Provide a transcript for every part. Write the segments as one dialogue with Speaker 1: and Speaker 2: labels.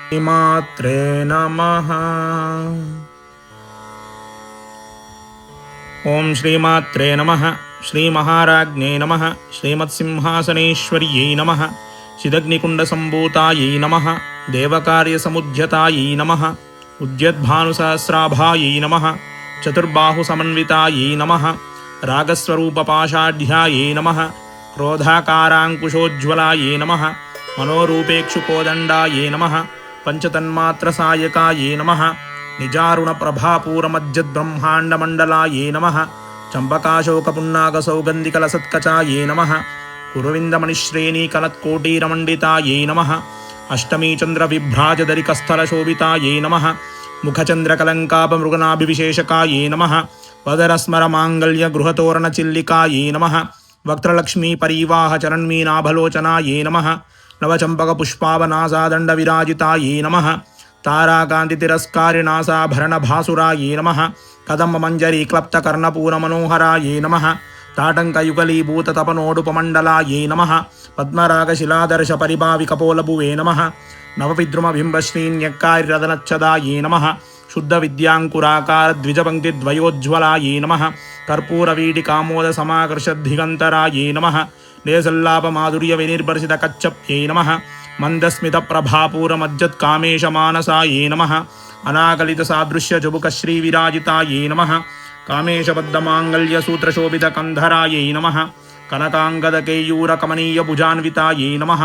Speaker 1: श्रीमात्रे नमः। ओं श्रीमात्रे नमः। श्रीमहाराज्ञे नमः। श्रीमत्सिंहासनेश्वर्यै नमः। चिदग्निकुण्डसम्भूतायै नमः। देवकार्यसमुद्यतायै नमः। उद्यद्भानुसहस्राभायै नमः। चतुर्बाहुसमन्वितायै नमः। रागस्वरूपपाशाढ्यायै नमः। क्रोधाकाराङ्कुशोज्ज्वलायै नमः। मनोरूपेक्षुकोदण्डायै नमः। पंचतन्मात्रसायकायै नमः। निजारुणप्रभापूरमज्जद्ब्रह्माण्डमण्डलायै नमः। चम्पकाशोकपुन्नागसौगन्धिकलसत्कचायै नमः। कुरुविन्दमणिश्रेणीकलत्कोटीरमण्डितायै नमः। अष्टमीचन्द्रविभ्राजदरिकस्थलशोभितायै नमः। मुखचन्द्रकलङ्कापमृगनाभिविशेषकायै नमः। वदरस्मरमाङ्गल्यगृहतोरणचिल्लिकायै नमः। वक्त्रलक्ष्मीपरीवाहचरन्मीनाभलोचनायै नमः। नवचम्पकपुष्पावनासादण्डविराजितायै नमः। ताराकान्तितिरस्कारिणासाभरणभासुरायै नमः। कदम्बमञ्जरीक्लप्तकर्णपूरमनोहरायै नमः। ताटङ्कयुगलीभूततपनोडुपमण्डलायै नमः। पद्मरागशिलादर्शपरिभाविकपोलभुवे नमः। नवविद्रुमबिम्बश्रीन्यक्कारिरदनच्छदायै नमः। शुद्धविद्याङ्कुराकारद्विजपङ्क्तिद्वयोज्ज्वलायै नमः। कर्पूरवीटिकामोदसमाकर्षद्दिगन्तरायै नमः। लेसल्लापमाधुर्यविनिर्भर्षितकच्छप्यै नमः। मन्दस्मितप्रभापूरमज्जत्कामेशमानसायै नमः। अनाकलितसादृश्यजुबुकश्रीविराजितायै नमः। कामेशबद्धमाङ्गल्यसूत्रशोभितकन्धरायै नमः। कनकाङ्गदकेयूरकमनीयभुजान्वितायै नमः।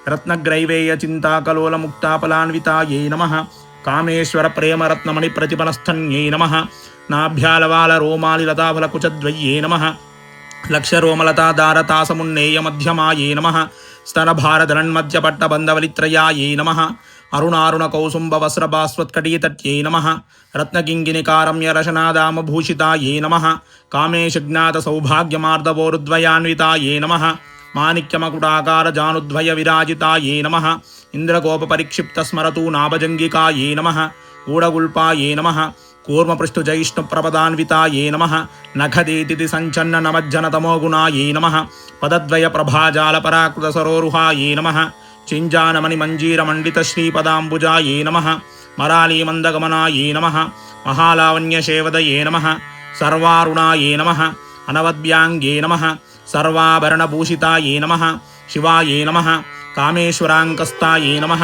Speaker 1: रत्नग्रैवेयचिन्ताकलोलमुक्ताफलान्वितायै नमः। कामेश्वरप्रेमरत्नमणिप्रतिपनस्थन्यै नमः। नाभ्यालवालरोमालिलताफलकुचद्वय्ये नमः। लक्ष्यरोमलतादारतासमुन्नेयमध्यमायै नमः। स्तनभारधरन्मध्यपट्टबन्धवलित्रयायै नमः। अरुणारुणकौसुम्बवस्त्रभास्वत्कटीतट्यै नमः। रत्नकिङ्गिनिकारम्यरशनादामभूषितायै नमः। कामेशज्ञातसौभाग्यमार्दवोरुद्वयान्वितायै नमः। माणिक्यमकुटाकारजानुद्वयविराजितायै नमः। इन्द्रगोपपरिक्षिप्तस्मरतु नाभजङ्गिकायै नमः। गूढगुल्पायै नमः। कूर्मपृष्ठुजैष्णुप्रपदान्वितायै नमः। नखदेतिथि सञ्चन्न नमज्जनतमोगुणायै नमः। पदद्वयप्रभाजालपराकृतसरोरुहायै नमः। चिञ्जानमणिमञ्जीरमण्डितश्रीपदाम्बुजायै नमः। मरालीमन्दगमनायै नमः। महालावण्यसेवदये नमः। सर्वारुणायै नमः। अनवद्याङ्गे नमः। सर्वाभरणभूषितायै नमः। शिवायै नमः। कामेश्वराङ्कस्तायै नमः।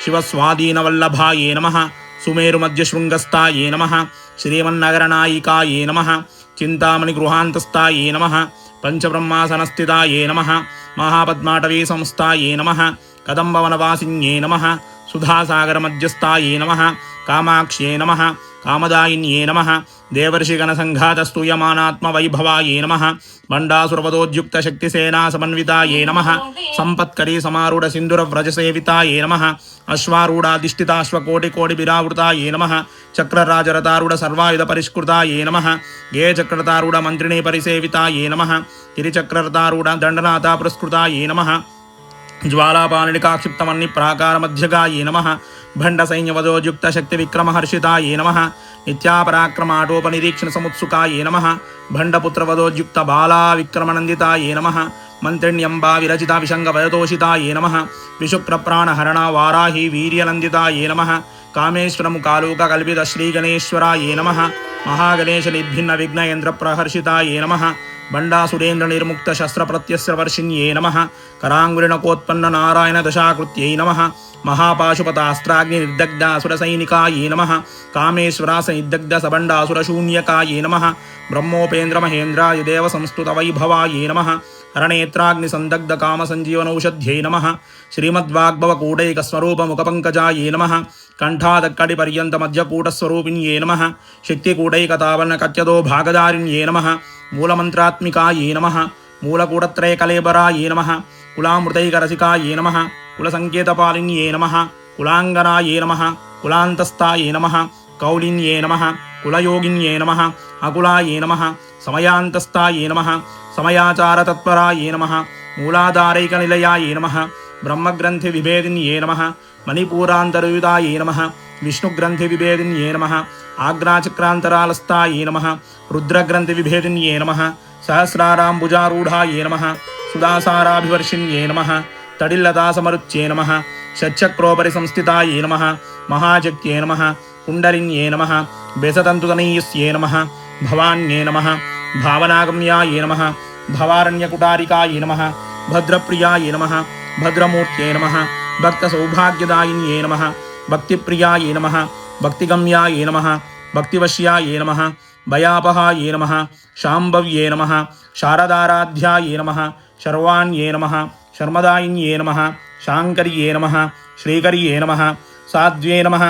Speaker 1: शिवस्वाधीनवल्लभायै नमः। सुमेरुमध्यशृङ्गस्तायै नमः। श्रीमन्नगरनायिकायै नमः। चिन्तामणिगृहान्तस्तायै नमः। पंचब्रह्मासनस्थितायै नमः। महापद्माटवीसंस्थायै नमः। कदम्बवनवासिन्यै नमः। सुधासागरमध्यस्थायै नमः। कामाक्ष्यै नमः। कामदायिन्यै नमः। देवर्षिगणसङ्घातस्तूयमानात्मवैभवायै नमः। भण्डासुरवधोद्युक्तशक्तिसेनासमन्वितायै नमः। सम्पत्करी समारूढसिन्दूरव्रजसेवितायै नमः। अश्वारूढाधिष्ठिताश्वकोटिकोटिभिरावृतायै नमः। चक्रराजरतारूढसर्वायुधपरिष्कृतायै नमः। गेयचक्रतारूढमन्त्रिणी परिसेवितायै नमः। गिरिचक्रतारूढदण्डनाथपुरस्कृतायै नमः। ज्वालापाणिनिकाक्षिप्तमन्निप्राकारमध्यगायै नमः। भण्डसैन्यवधोद्युक्तशक्तिविक्रमहर्षितायै नमः। नित्यापराक्रमाटोपनिरीक्षणसमुत्सुकायै नमः। भण्डपुत्रवधोद्युक्तबालाविक्रमनन्दितायै नमः। मन्त्रिण्यम्बाविरचिताविशङ्गवयतोषितायै नमः। विशुक्रप्राणहरणा वाराही वीर्यनन्दितायै नमः। कामेश्वरमुकालोककल्पितश्रीगणेश्वरायै नमः। महागणेशनिर्भिन्नविघ्नयन्त्रप्रहर्षितायै नमः। बण्डासुरेन्द्रनिर्मुक्तशस्त्रप्रत्यस्त्रवर्षिण्यै नमः। कराङ्गुलिनकोत्पन्ननारायणदशाकृत्यै नमः। महापाशुपतास्त्राग्निर्दग्धासुरसैनिकायै नमः। कामेश्वरासनिर्दग्धसबण्डासुरशून्यकायै नमः। ब्रह्मोपेन्द्रमहेन्द्रायदेवसंस्तुतवैभवायै नमः। हरणेत्राग्निसन्दग्धकामसञ्जीवनौषध्यै नमः। श्रीमद्वाग्भवकूटैकस्वरूपमुखपङ्कजायै नमः। कण्ठादक्कडिपर्यन्तमध्यकूटस्वरूपिण्यै नमः। शक्तिकूटैकतावलनकत्यदो भागधारिण्यै नमः। मूलमन्त्रात्मिकायै नमः। मूलकूटत्रयकलेबरायै नमः। कुलामृतैकरसिकायै नमः। कुलसङ्केतपालिन्यै नमः। कुलाङ्गनायै नमः। कुलान्तस्थायै नमः। कौलिन्यै नमः। कुलयोगिन्यै नमः। अकुलायै नमः। समयान्तस्थायै नमः। समयाचारतत्परायै नमः। मूलाधारैकनिलयायै नमः। ब्रह्मग्रन्थिविभेदिन्यै नमः। मणिपूरान्तरयुतायै नमः। विष्णुग्रन्थिविभेदिन्यै नमः। आग्राचक्रान्तरालस्थायै नमः। रुद्रग्रन्थिविभेदिन्यै नमः। सहस्राराम्बुजारूढायै नमः। सुदासाराभिवर्षिण्यै नमः। तडिल्लतासमरुच्यै नमः। షట్చక్రోపరి సంస్థితాయే నమః మహాశక్త్యే నమః కుండలిన్యే నమః బేసతంతుతనీయస్యే నమః భవాన్యే నమః భావనాగమ్యాయే నమః భవారణ్యకుటారికాయే నమః భద్రప్రియాయే నమః భద్రమూర్త్యే నమః భక్తసౌభాగ్యదాయిన్యే నమః భక్తిప్రియాయే నమః భక్తిగమ్యాయే నమః భక్తివశ్యాయే నమః భయాపహాయే నమః శాంభవ్యే నమః శారదారాధ్యాయే నమః శర్వాణ్యే నమః శర్మదాయిన్యే నమః శాంకర్యే నమః శ్రీకర్యే నమః సాధ్వే నమః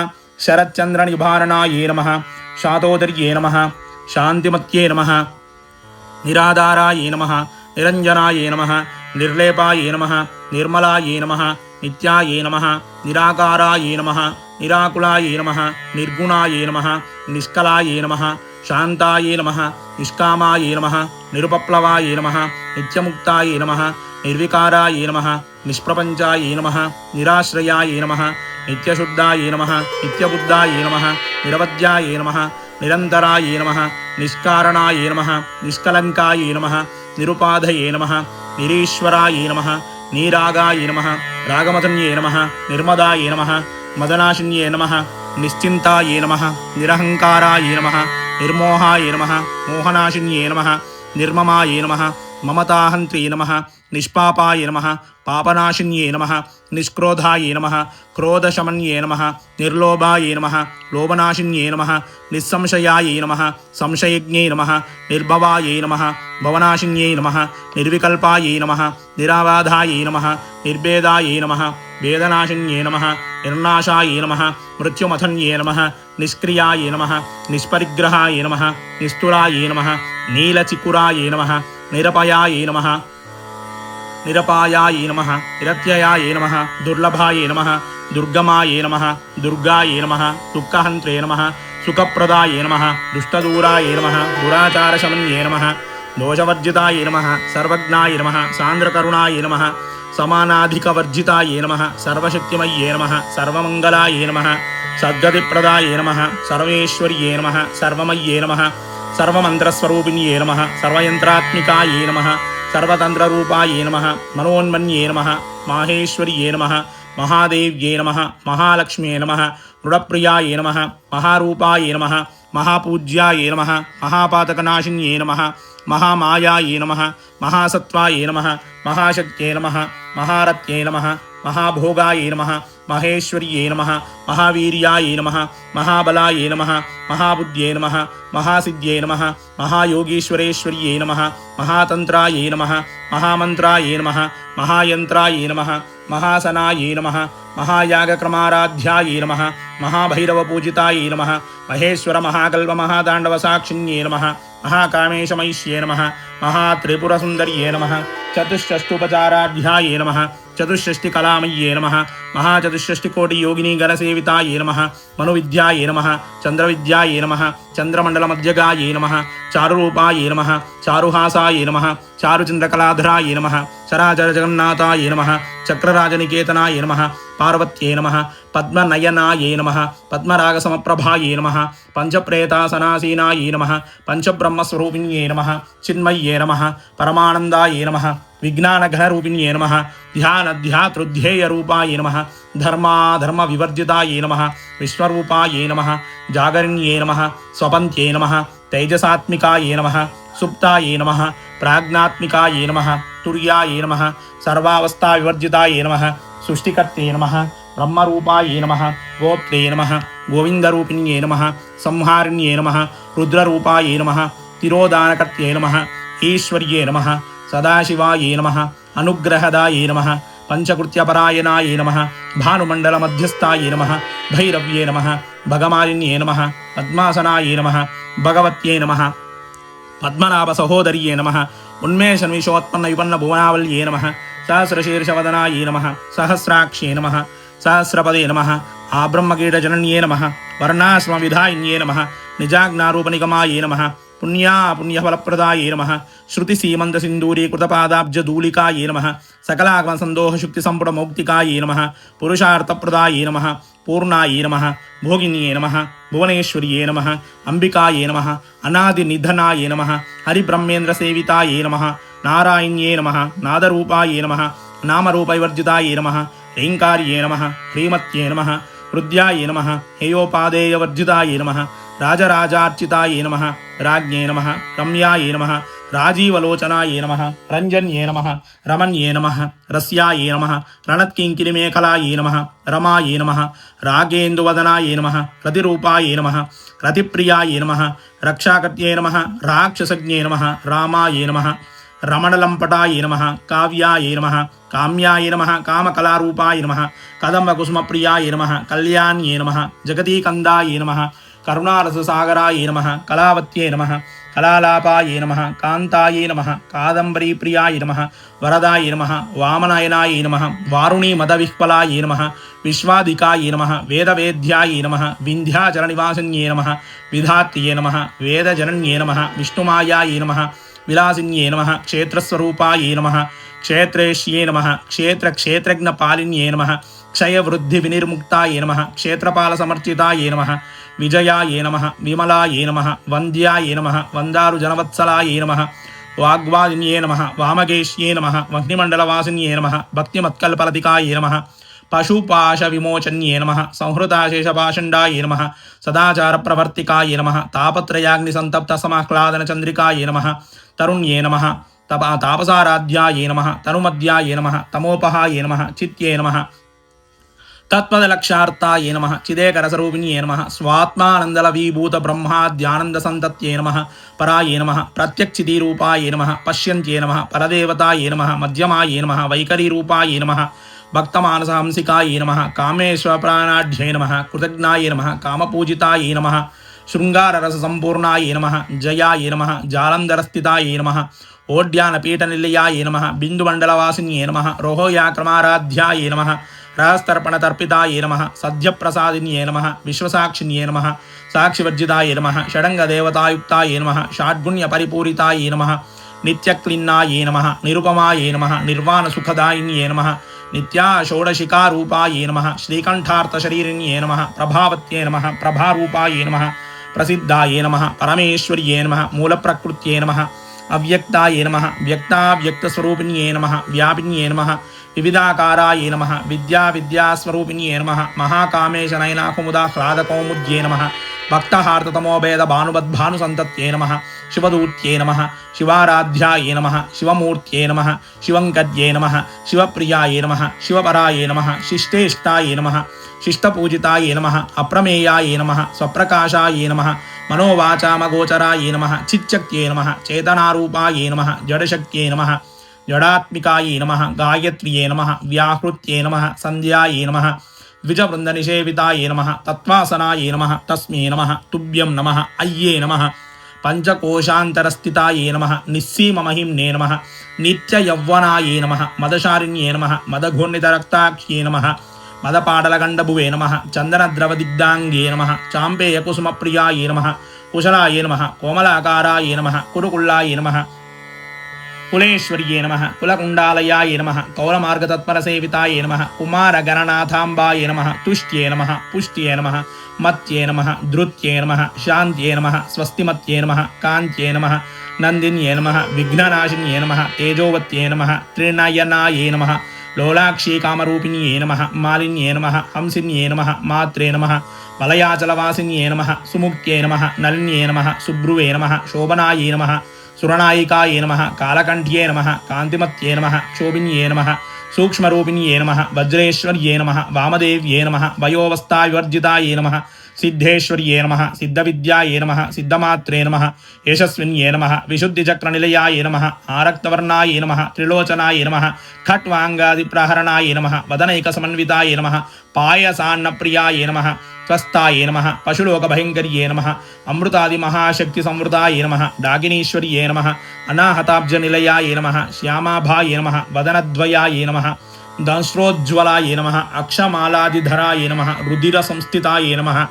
Speaker 1: శరచ్చంద్రనిభారణాయే నమః శాతోదర్యే నమః శాంతిమత్యే నమః నిరాధారాయే నమః నిరంజనాయే నమః నిర్లేపాయే నమః నిర్మలాయే నమః నిత్యాయే నమః నిరాకారాయే నమః నిరాకులాయే నమః నిర్గుణాయే నమః నిష్కలాయే నమః శాంతాయే నమః నిష్కామాయే నమః నిరుపప్లవాయే నమః నిత్యముక్తాయే నమః నిర్వికారాయే నమః నిష్ప్రపంచాయే నమః నిరాశ్రయాయే నమః నిత్యశుద్ధాయే నమః నిత్యబుద్ధాయే నమః నిరవధ్యాయే నమః నిరంతరాయే నమః నిష్కారణాయే నమః నిష్కలంకాయే నమః నిరుపాధయే నమః నిరీశ్వరాయే నమః నీరాగాయే నమః రాగమతన్యే నమః నిర్మదాయే నమః మదనాశిన్యే నమః నిశ్చింతాయే నమః నిరహంకారాయే నమః నిర్మోహాయే నమః మోహనాశిన్యే నమః నిర్మమాయే నమః మమతాహంత్రే నమః నిష్పాపాయ నమః పాపనాశిన్యే నమః నిష్క్రోధాయ నమః క్రోధశమన్యే నమః నిర్లోభాయ నమః లోభనాశిన్యే నమః నిస్సంశయాయ నమః సంశయజ్ఞే నమః నిర్భవాయ నమః భవనాశిన్యే నమః నిర్వికల్పాయ నమః నిరాబాధాయ నమః నిర్భేదాయ నమః వేదనాశిన్యే నమః నిర్నాశాయ నమః మృత్యుమథన్యే నమః నిష్క్రియాయ నమః నిష్పరిగ్రహాయ నమః నిస్తులాయ నమః నీలచికురాయ నమః నిరపయాయ నమః నిరపాయాయ నమః నిరత్యయాయ నమః దుర్లభాయ నమః దుర్గమాయ నమః దుర్గాయ నమః దుఃఖహంత్రే నమః సుఖప్రదాయ నమః దుష్టదూరాయ నమః దురాచారశమన్యే నమః దోషవర్జితాయ నమః సర్వజ్ఞాయ నమః సాంద్రకరుణాయ నమః సమానాధికవర్జితాయ నమః సర్వశక్తిమయ్యే నమః సర్వమంగళాయ నమః సద్గతిప్రదాయ నమః సర్వేశ్వర్యే నమః సర్వమయ్యే నమః సర్వమంత్రస్వరూపిణ్యే నమః సర్వయంత్రాత్మికాయే నమః సర్వతంత్రరూపాయే నమః మనోన్మన్యే నమః మాహేశ్వర్యే నమః మహాదేవ్యే నమః మహాలక్ష్మ్యే నమః మృడప్రియాయే నమః మహారూపాయే నమః మహాపూజ్యాయే నమః మహాపాతకనాశిన్యే నమః మహామాయాయే నమః మహాసత్వాయే నమః మహాశక్త్యే నమః మహారత్యే నమః మహాభోగాయే నమః మహేశ్వర్యే నమః మహావీర్యాయే నమః మహాబలాయే నమః మహాబుద్ధ్యే నమః మహాసిద్ధ్యే నమః మహాయోగీశ్వరేశ్వర్యే నమః మహాతంత్రాయే నమః మహామంత్రాయే నమః మహాయంత్రాయే నమః మహాసనాయే నమః మహాయాగక్రమారాధ్యాయే నమః మహాభైరవపూజితాయే నమః మహేశ్వర మహాకల్ప మహాతాండవసాక్షిణ్యే నమః మహాకామేశమైష్యే నమః మహాత్రిపురసుందర్యే నమః చతుష్షష్టుపచారాధ్యాయే నమః చతుష్షష్టికలామయ్యే నమః మహాచతుష్షష్టికోటియోగినీ గణసేవితాయే నమః మనువిద్యాయే నమః చంద్రవిద్యాయే నమః చంద్రమండలమధ్యగాయే నమః చారురూపాయే నమః చారుహాసాయే నమః చారుచంద్రకళాధరాయే నమః చరాచరజగన్నాథాయే నమః చక్రరాజనికేతనాయే నమః పార్వత్యే నమః పద్మనయనాయే నమః పద్మరాగసమప్రభాయే నమః పంచప్రేతాసనాసీనాయే నమః పంచబ్రహ్మస్వరూపిణ్యే నమః చిన్మయ్యే నమః పరమానందాయే నమః విజ్ఞానఘనరూపిణ్యే నమః ధ్యానధ్యాతృధ్యేయరూపాయే నమః ధర్మాధర్మవివర్జితాయే నమః విశ్వరూపాయే నమః జాగరిణ్యే నమః స్వపంత్యే నమః తేజసాత్మికాయే నమః సుప్తాయే నమః ప్రాజ్ఞాత్మికాయే నమః తుర్యాయే నమః సర్వావస్థావివర్జితాయే నమః సృష్టికర్తే నమః బ్రహ్మరూపాయే నమః గోప్త్రే నమః గోవిందరూపిణ్యే నమః సంహారిణ్యే నమః రుద్రరూపాయే నమః తిరోదానకర్త్యే నమః ఈశ్వర్యే నమః సదాశివాయే నమః అనుగ్రహదాయే నమః పంచకృత్యపరాయణాయే నమః భానుమండలమధ్యస్థాయే నమః భైరవ్యే నమః భగమాలిన్యే నమః పద్మాసనాయే నమః భగవత్యే నమః పద్మనాభసహోదర్యే నమః ఉన్మేషన్విషోత్పన్న విపన్న భువనావల్యే నమః సహస్రశీర్షవదనాయే నమః సహస్రాక్ష్యే నమః సహస్రపదే నమః ఆబ్రహ్మకీటజనన్యే నమః వర్ణాశ్రమవిధాయిన్యే నమః నిజాజ్ఞారూపనిగమాయే నమః పుణ్యాపుణ్యఫలప్రదాయే నమః శృతిసీమంతసింధూరీకృతపాదాబ్జధూళికాయే నమః సకలాగమసందోహశుక్తిసంపుటమౌక్తికాయే నమః పురుషార్థప్రదాయే నమః పూర్ణాయే నమః భోగిన్యే నమః భువనేశ్వర్యే నమః అంబికాయే నమః అనాదినిధనాయే నమః హరిబ్రహ్మేంద్రసేవితాయే నమః నారాయణ్యే నమః నాదరూపాయే నమః నామరూపైవర్జితాయే నమః ह्रीङ्कार्ये नमः ह्रीमत्ये नमः हृद्याये नमः हेयोपादेयवर्जिताये नमः राजराजार्चिताये नमः राज्ञे नमः रम्याये नमः राजीवलोचनाये नमः रञ्जन्ये नमः रमण्ये नमः रस्याये नमः रणत्किङ्किणिमेखलाये नमः रमाये नमः रागेन्दुवदनाये नमः रतिरूपाये नमः रतिप्रियाये नमः रक्षाकर्त्ये नमः राक्षसज्ञे नमः रामाये नमः रमणलम्पटाये नमः काव्याये नमः काम्याये नमः कामकलारूपाय नमः कदम्बकुसुमप्रियाय नमः कल्याण्ये नमः जगतीकन्दाये नमः करुणारससागराय नमः कलावत्ये नमः कलालापाये नमः कान्ताये नमः कादम्बरीप्रियाय नमः वरदाय नमः वामनयनाय नमः वारुणीमदविह्वलाय नमः विश्वाधिकाय नमः वेदवेद्याय नमः विन्ध्याचलनिवासिन्ये नमः विधात्ये नमः वेदजनन्ये नमः विष्णुमायाय नमः विलासिन्ये नमः क्षेत्रस्वरूपाये नमः क्षेत्रेश्ये नमः क्षेत्रक्षेत्रज्ञपालिन्ये नमः क्षयवृद्धिविनिर्मुक्ताये नमः क्षेत्रपालसमर्चिताये नमः विजयाये नमः विमलाये नमः वन्द्याये नमः वन्दारुजनवत्सलाये नमः वाग्वादिन्ये नमः वामकेश्ये नमः वह्निमण्डलवासिन्ये नमः भक्तिमत्कल्पलतिकाये नमः पशुपाशविमोचन्ये नमः संहृताशेषपाषण्डाये नमः सदाचारप्रवर्तिकाये नमः तापत्रयाग्निसन्तप्तसमाह्लादनचन्द्रिकाये नमः तरुण्ये नमः तापसाराध्याये नमः तनुमद्याये नमः तमोपहाये नमः चित्ये नमः तत्पदलक्षार्ताये नमः चिदेकरसरूपिण्ये नमः स्वात्मानन्दलवीभूतब्रह्माद्यानन्दसन्तत्ये नमः पराये नमः प्रत्यक्षितिरूपाये नमः पश्यन्त्ये नमः परदेवताये नमः मध्यमाये नमः वैखरीरूपाये नमः भक्तमानसहंसिकाये नमः कामेश्वरप्राणाढ्ये नमः कृतज्ञाये नमः कामपूजिताये नमः शृङ्गाररससम्पूर्णाये नमः जयाये नमः जालन्धरस्थिताये नमः ओड्यानपीठनिलयाये नमः बिन्दुमण्डलवासिन्ये नमः रोहोयाक्रमाराध्याये नमः रहस्तर्पणतर्पिताये नमः सद्यप्रसादिन्ये नमः विश्वसाक्षिन्ये नमः साक्षिवर्जिताये नमः षडङ्गदेवतायुक्ताये नमः षड्गुण्यपरिपूरिताये नमः नित्यक्लिन्नाये नमः निरुपमाये नमः निर्वाणसुखदायिन्ये नमः नित्या षोडशिकारूपाये नमः श्रीकण्ठार्थशरीरिण्ये नमः प्रभावत्ये नमः प्रभारूपाये नमः प्रसिद्धाये नमः परमेश्वर्ये नमः मूलप्रकृत्ये नमः अव्यक्ताये नमः व्यक्ताव्यक्तस्वरूपिण्ये नमः व्यापिन्ये नमः विविधाकाराये नमः विद्यास्वरूपिण्ये नमः महाकामेशनयनाकुमुदाह्लादकौमुद्ये नमः भक्तहार्ततमोभेदभानुवद्भानुसन्तत्ये नमः शिवदूत्ये नमः शिवाराध्याये नमः शिवमूर्त्ये नमः शिवङ्कर्ये नमः शिवप्रियाये नमः शिवपराये नमः शिष्टेष्टाये नमः शिष्टपूजिताये नमः अप्रमेयाये नमः स्वप्रकाशाये नमः मनोवाचामगोचराये नमः चिच्चक्त्ये नमः चेतनारूपाये नमः जडशक्त्ये नमः जडात्मिकाये नमः गायत्र्ये नमः व्याहृत्ये नमः सन्ध्याये नमः द्विजवृन्दनिषेविताये नमः तत्त्वासनाये नमः तस्मै नमः तुभ्यं नमः अय्ये नमः पंचकोशान्तरस्थिताये नमः निस्सीममहिम्ने नमः नित्ययौवनाये नमः मदशारिण्ये नमः मदघूर्णितरक्ताख्ये नमः मदपाटलगण्डभुवे नमः चन्दनद्रवदिग्धाङ्गे नमः चाम्पेयकुसुमप्रियाये नमः कुशलाये नमः कोमलाकाराये नमः कुरुकुल्लाये नमः कुलेश्वर्ये नमः कुलकुण्डालयाये नमः कौलमार्गतत्परसेविताये नमः कुमारगणनाथाम्बाये नमः तुष्ट्ये नमः पुष्ट्ये नमः मत्ये नमः धृत्ये नमः शान्त्ये नमः स्वस्तिमत्ये नमः कान्त्ये नमः नन्दिन्ये नमः विघ्ननाशिन्ये नमः तेजोवत्ये नमः त्रिनयनाये नमः लोलाक्षी कामरूपिण्ये नमः मालिन्ये नमः हंसिन्ये नमः मात्रे नमः मलयाचलवासिन्ये नमः सुमुक्त्ये नमः नलिन्ये नमः सुब्रुवे नमः शोभनाये नमः सुरनायिकाये नमः कालकण्ठ्ये नमः कान्तिमत्ये नमः क्षोभिन्ये नमः सूक्ष्मरूपिण्ये नमः वज्रेश्वर्ये नमः वामदेव्ये नमः वयोवस्थाविवर्जिताये नमः सिद्धेश्वर्ये नमः सिद्धविद्याये नमः सिद्धमात्रे नमः यशस्विन्ये नमः विशुद्धिचक्रनिलयाये नमः आरक्तवर्णाये नमः त्रिलोचनाये नमः खट्वाङ्गादिप्रहरणाये नमः वदनैकसमन्विताये नमः पायसान्नप्रियाये नमः स्वस्थाये नमः पशुलोकभयङ्कर्ये नमः अमृतादिमहाशक्तिसंवृताये नमः डाकिनीश्वर्ये नमः अनाहताब्जनिलयाये नमः श्यामाभाये नमः वदनद्वयाये नमः दंश्रोज्ज्वलाये नमः अक्षमालादिधराये नमः रुधिरसंस्थिताये नमः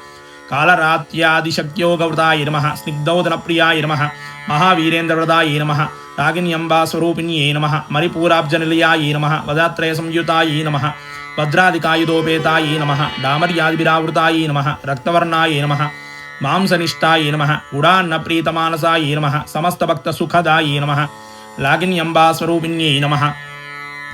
Speaker 1: कालरात्यादिशक्त्योगवृताये नमः स्निग्धोदनप्रियाय नमः महावीरेन्द्रवृताये नमः रागिन्यम्बास्वरूपिण्ये नमः मणिपूराब्जनिलयाये नमः वदात्रयसंयुताये नमः भद्रादिकायुधोपेताये नमः डामर्यादिभिरावृताये नमः रक्तवर्णाये नमः मांसनिष्ठाये नमः उडान्नप्रीतमानसाये नमः समस्तभक्तसुखदाये नमः लागिन्यम्बास्वरूपिण्ये नमः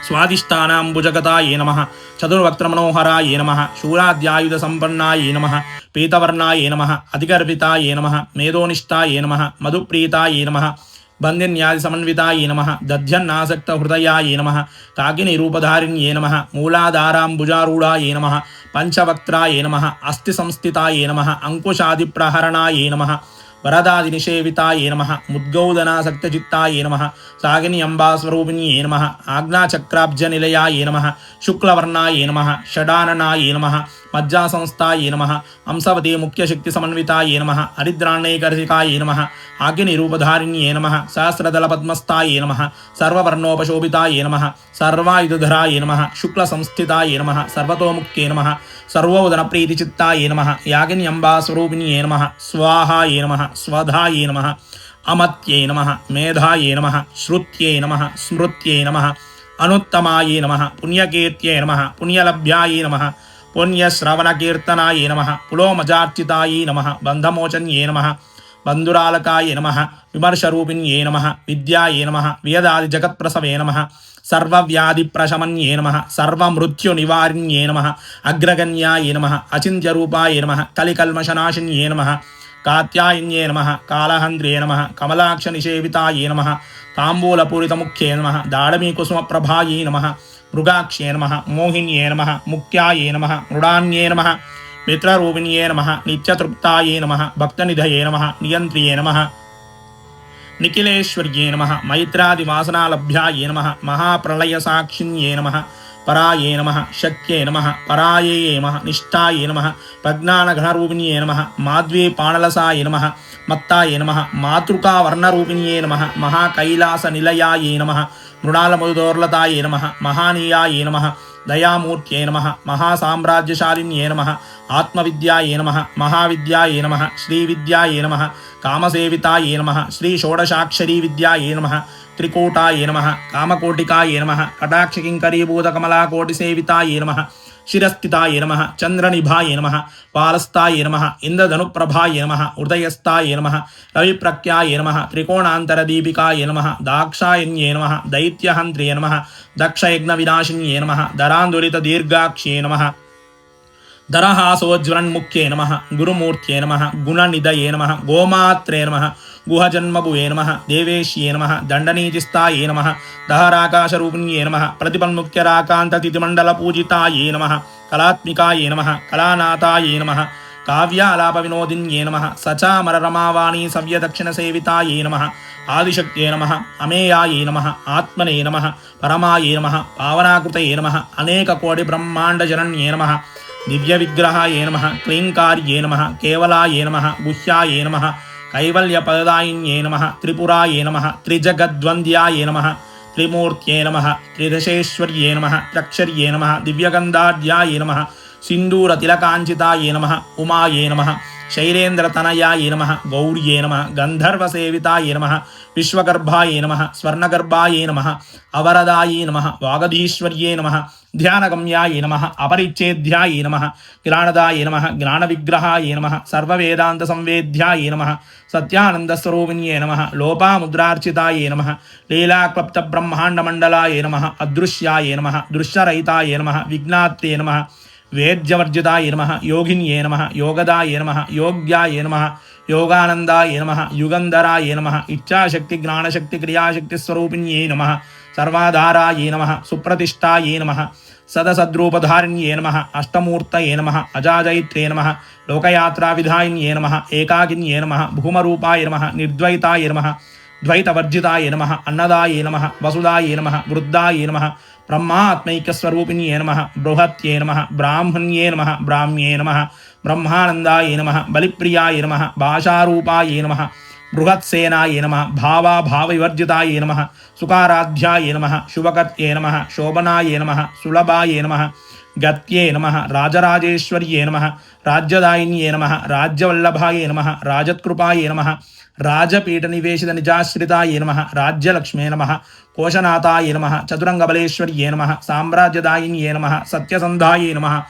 Speaker 1: स्वादिष्टानाम्बुजगताये नमः चतुर्वक्त्रमनोहराये नमः शूराद्यायुधसम्पन्नाये नमः पीतवर्णाये नमः अधिगर्भिताये नमः मेधोनिष्ठाये नमः मधुप्रीताये नमः बन्दिन्यादिसमन्विताये नमः दध्यन्नासक्तहृदयाये नमः काकिनीरूपधारिण्ये नमः मूलाधाराम्बुजारूढाये नमः पञ्चवक्त्राये नमः अस्थिसंस्थिताये नमः अङ्कुशादिप्रहरणाये नमः वरदादिनिषेविताये नमः मुद्गौदनासक्तचित्ताये नमः सागिनी अम्बास्वरूपिण्ये नमः आज्ञाचक्राब्जनिलयाये नमः शुक्लवर्णाये नमः षडाननाये नमः मज्जासंस्थाये नमः अंसवती मुख्यशक्तिसमन्विताये नमः हरिद्राण्यैकर्षिकाये नमः आग्निरूपधारिण्ये नमः सहस्रदलपद्मस्थाये नमः सर्ववर्णोपशोभिताये नमः सर्वायुधधराये नमः शुक्लसंस्थिताये नमः सर्वतोमुख्ये नमः सर्वोदनप्रीतिचित्ताये नमः यागिनी अम्बास्वरूपिण्ये नमः स्वाहाये नमः स्वधाये नमः अमत्ये नमः मेधाये नमः श्रुत्ये नमः स्मृत्ये नमः अनुत्तमाये नमः पुण्यकीर्त्ये नमः पुण्यलभ्याये नमः पुण्यश्रवणकीर्तनाये नमः पुलोमजार्चिताये नमः बन्धमोचन्ये नमः बन्धुरालकाये नमः विमर्शरूपिण्ये नमः विद्याये नमः वेदादिजगत्प्रसवे नमः सर्वव्याधिप्रशमन्ये नमः सर्वमृत्युनिवारिण्ये नमः अग्रगण्याये नमः अचिन्त्यरूपाये नमः कलिकल्मषनाशिन्ये नमः कात्यायन्ये नमः कालहन्द्रे नमः कमलाक्षनिषेविताये नमः ताम्बूलपूरितमुख्ये नमः दाडमीकुसुमप्रभायै नमः मृगाक्ष्ये नमः मोहिन्ये नमः मुक्त्याये नमः मृडान्ये नमः मित्ररूपिण्ये नमः नित्यतृप्ताये नमः भक्तनिधये नमः नियन्त्रिये नमः निखिलेश्वर्ये नमः मैत्रादिवासनालभ्याये नमः महाप्रलयसाक्षिण्ये नमः पराये नमः शक्ये नमः पराये नमः निष्ठाये नमः प्रज्ञानघनरूपिण्ये नमः माध्वीपाणलसाये नमः मत्ताये नमः मातृकावर्णरूपिण्ये नमः महाकैलासनिलयाये नमः मृणालमधुदोर्लताये नमः महानीयाये नमः दयामूर्त्यै नमः महासाम्राज्यशालिन्ये नमः आत्मविद्याये नमः महाविद्याये नमः श्रीविद्याये नमः कामसेविताये नमः श्रीषोडशाक्षरी विद्याये नमः त्रिकूटाये नमः कामकोटिकाये नमः कटाक्षकिङ्करीभूतकमलाकोटिसेविताये नमः शिरस्थिताये नमः चन्द्रनिभाये नमः पालस्ताये नमः इन्द्रधनुप्रभाये नमः हृदयस्थाये नमः रविप्रख्याये नमः त्रिकोणान्तरदीपिकाये नमः दाक्षायण्ये नमः दैत्यहन्त्र्ये नमः दक्षयज्ञविनाशिन्ये नमः दरान्दुरितदीर्घाक्ष्ये नमः दरहासोज्वलन्मुख्ये नमः गुरुमूर्त्ये नमः गुणनिधये नमः गोमात्रे नमः गुहजन्मभुवे नमः देवेश्ये नमः दण्डनीतिस्थाये नमः दहराकाशरूपिण्ये नमः प्रतिपन्मुख्यराकान्ततिथिमण्डलपूजिताये नमः कलात्मिकाये नमः कलानाथाये नमः काव्यालापविनोदिन्ये नमः सचामररमावाणी सव्यदक्षिणसेविताये नमः आदिशक्त्ये नमः अमेयाये नमः आत्मने नमः परमाये नमः पावनाकृतये नमः अनेककोटिब्रह्माण्डजनन्ये नमः दिव्यविग्रहाये नमः क्लीङ्कार्ये नमः केवलाये नमः गुह्याये नमः कैवल्यपदायिन्ये नमः त्रिपुराये नमः त्रिजगद्वन्द्याये नमः त्रिमूर्त्ये नमः त्रिदशेश्वर्ये नमः त्रक्षर्ये नमः दिव्यगन्धाढ्याये नमः सिन्दूरतिलकाञ्चिताये नमः उमाये नमः शैलेन्द्रतनयाये नमः गौर्ये नमः गन्धर्वसेविताये नमः विश्वगर्भाये नमः स्वर्णगर्भाये नमः अवरदाये नमः वागधीश्वर्ये नमः ध्यानगम्याये नमः अपरिच्छेद्याये नमः ज्ञानदाये नमः ज्ञानविग्रहाये नमः सर्ववेदान्तसंवेद्याये नमः सत्यानन्दस्वरूपिण्ये नमः लोपामुद्रार्चिताये नमः लीलाक्लप्तब्रह्माण्डमण्डलाये नमः अदृश्याये नमः दृश्यरहिताये नमः विज्ञात्रे नमः वेद्यवर्जिताये नमः योगिन्ये नमः योगदाये नमः योग्याये नमः योगानन्दाये नमः युगन्धराये नमः इच्छाशक्तिज्ञानशक्तिक्रियाशक्तिस्वरूपिण्ये नमः सर्वाधाराये नमः सुप्रतिष्ठाये नमः सदसद्रूपधारिण्ये नमः अष्टमूर्तये नमः अजाजयित्रे नमः लोकयात्राविधायिन्ये नमः एकाकिन्ये नमः भूमरूपाय नमः निर्द्वैताय नमः द्वैतवर्जिताय नमः अन्नदाये नमः वसुदाये नमः वृद्धाये नमः ब्रह्मात्मैक्यस्वरूपिण्ये नमः बृहत्ये नमः ब्राह्मण्ये नमः ब्राह्म्ये नमः ब्रह्मानन्दाये नमः बलिप्रियाय नमः भाषारूपाये नमः बृहत्सेनाये नमः भावाभावविवर्जिताये नमः सुकाराध्याये नमः शुभकर्त्ये नमः शोभनाये नमः सुलभाये नमः गत्ये नमः राजराजेश्वर्ये नमः राज्यदायिन्ये नमः राज्यवल्लभाये नमः राजत्कृपाये नमः राजपीठनिवेशितनिजाश्रिताये नमः राज्यलक्ष्मे नमः कोशनाथाये नमः चतुरङ्गबलेश्वर्ये नमः साम्राज्यदायिन्ये नमः सत्यसन्धाये नमः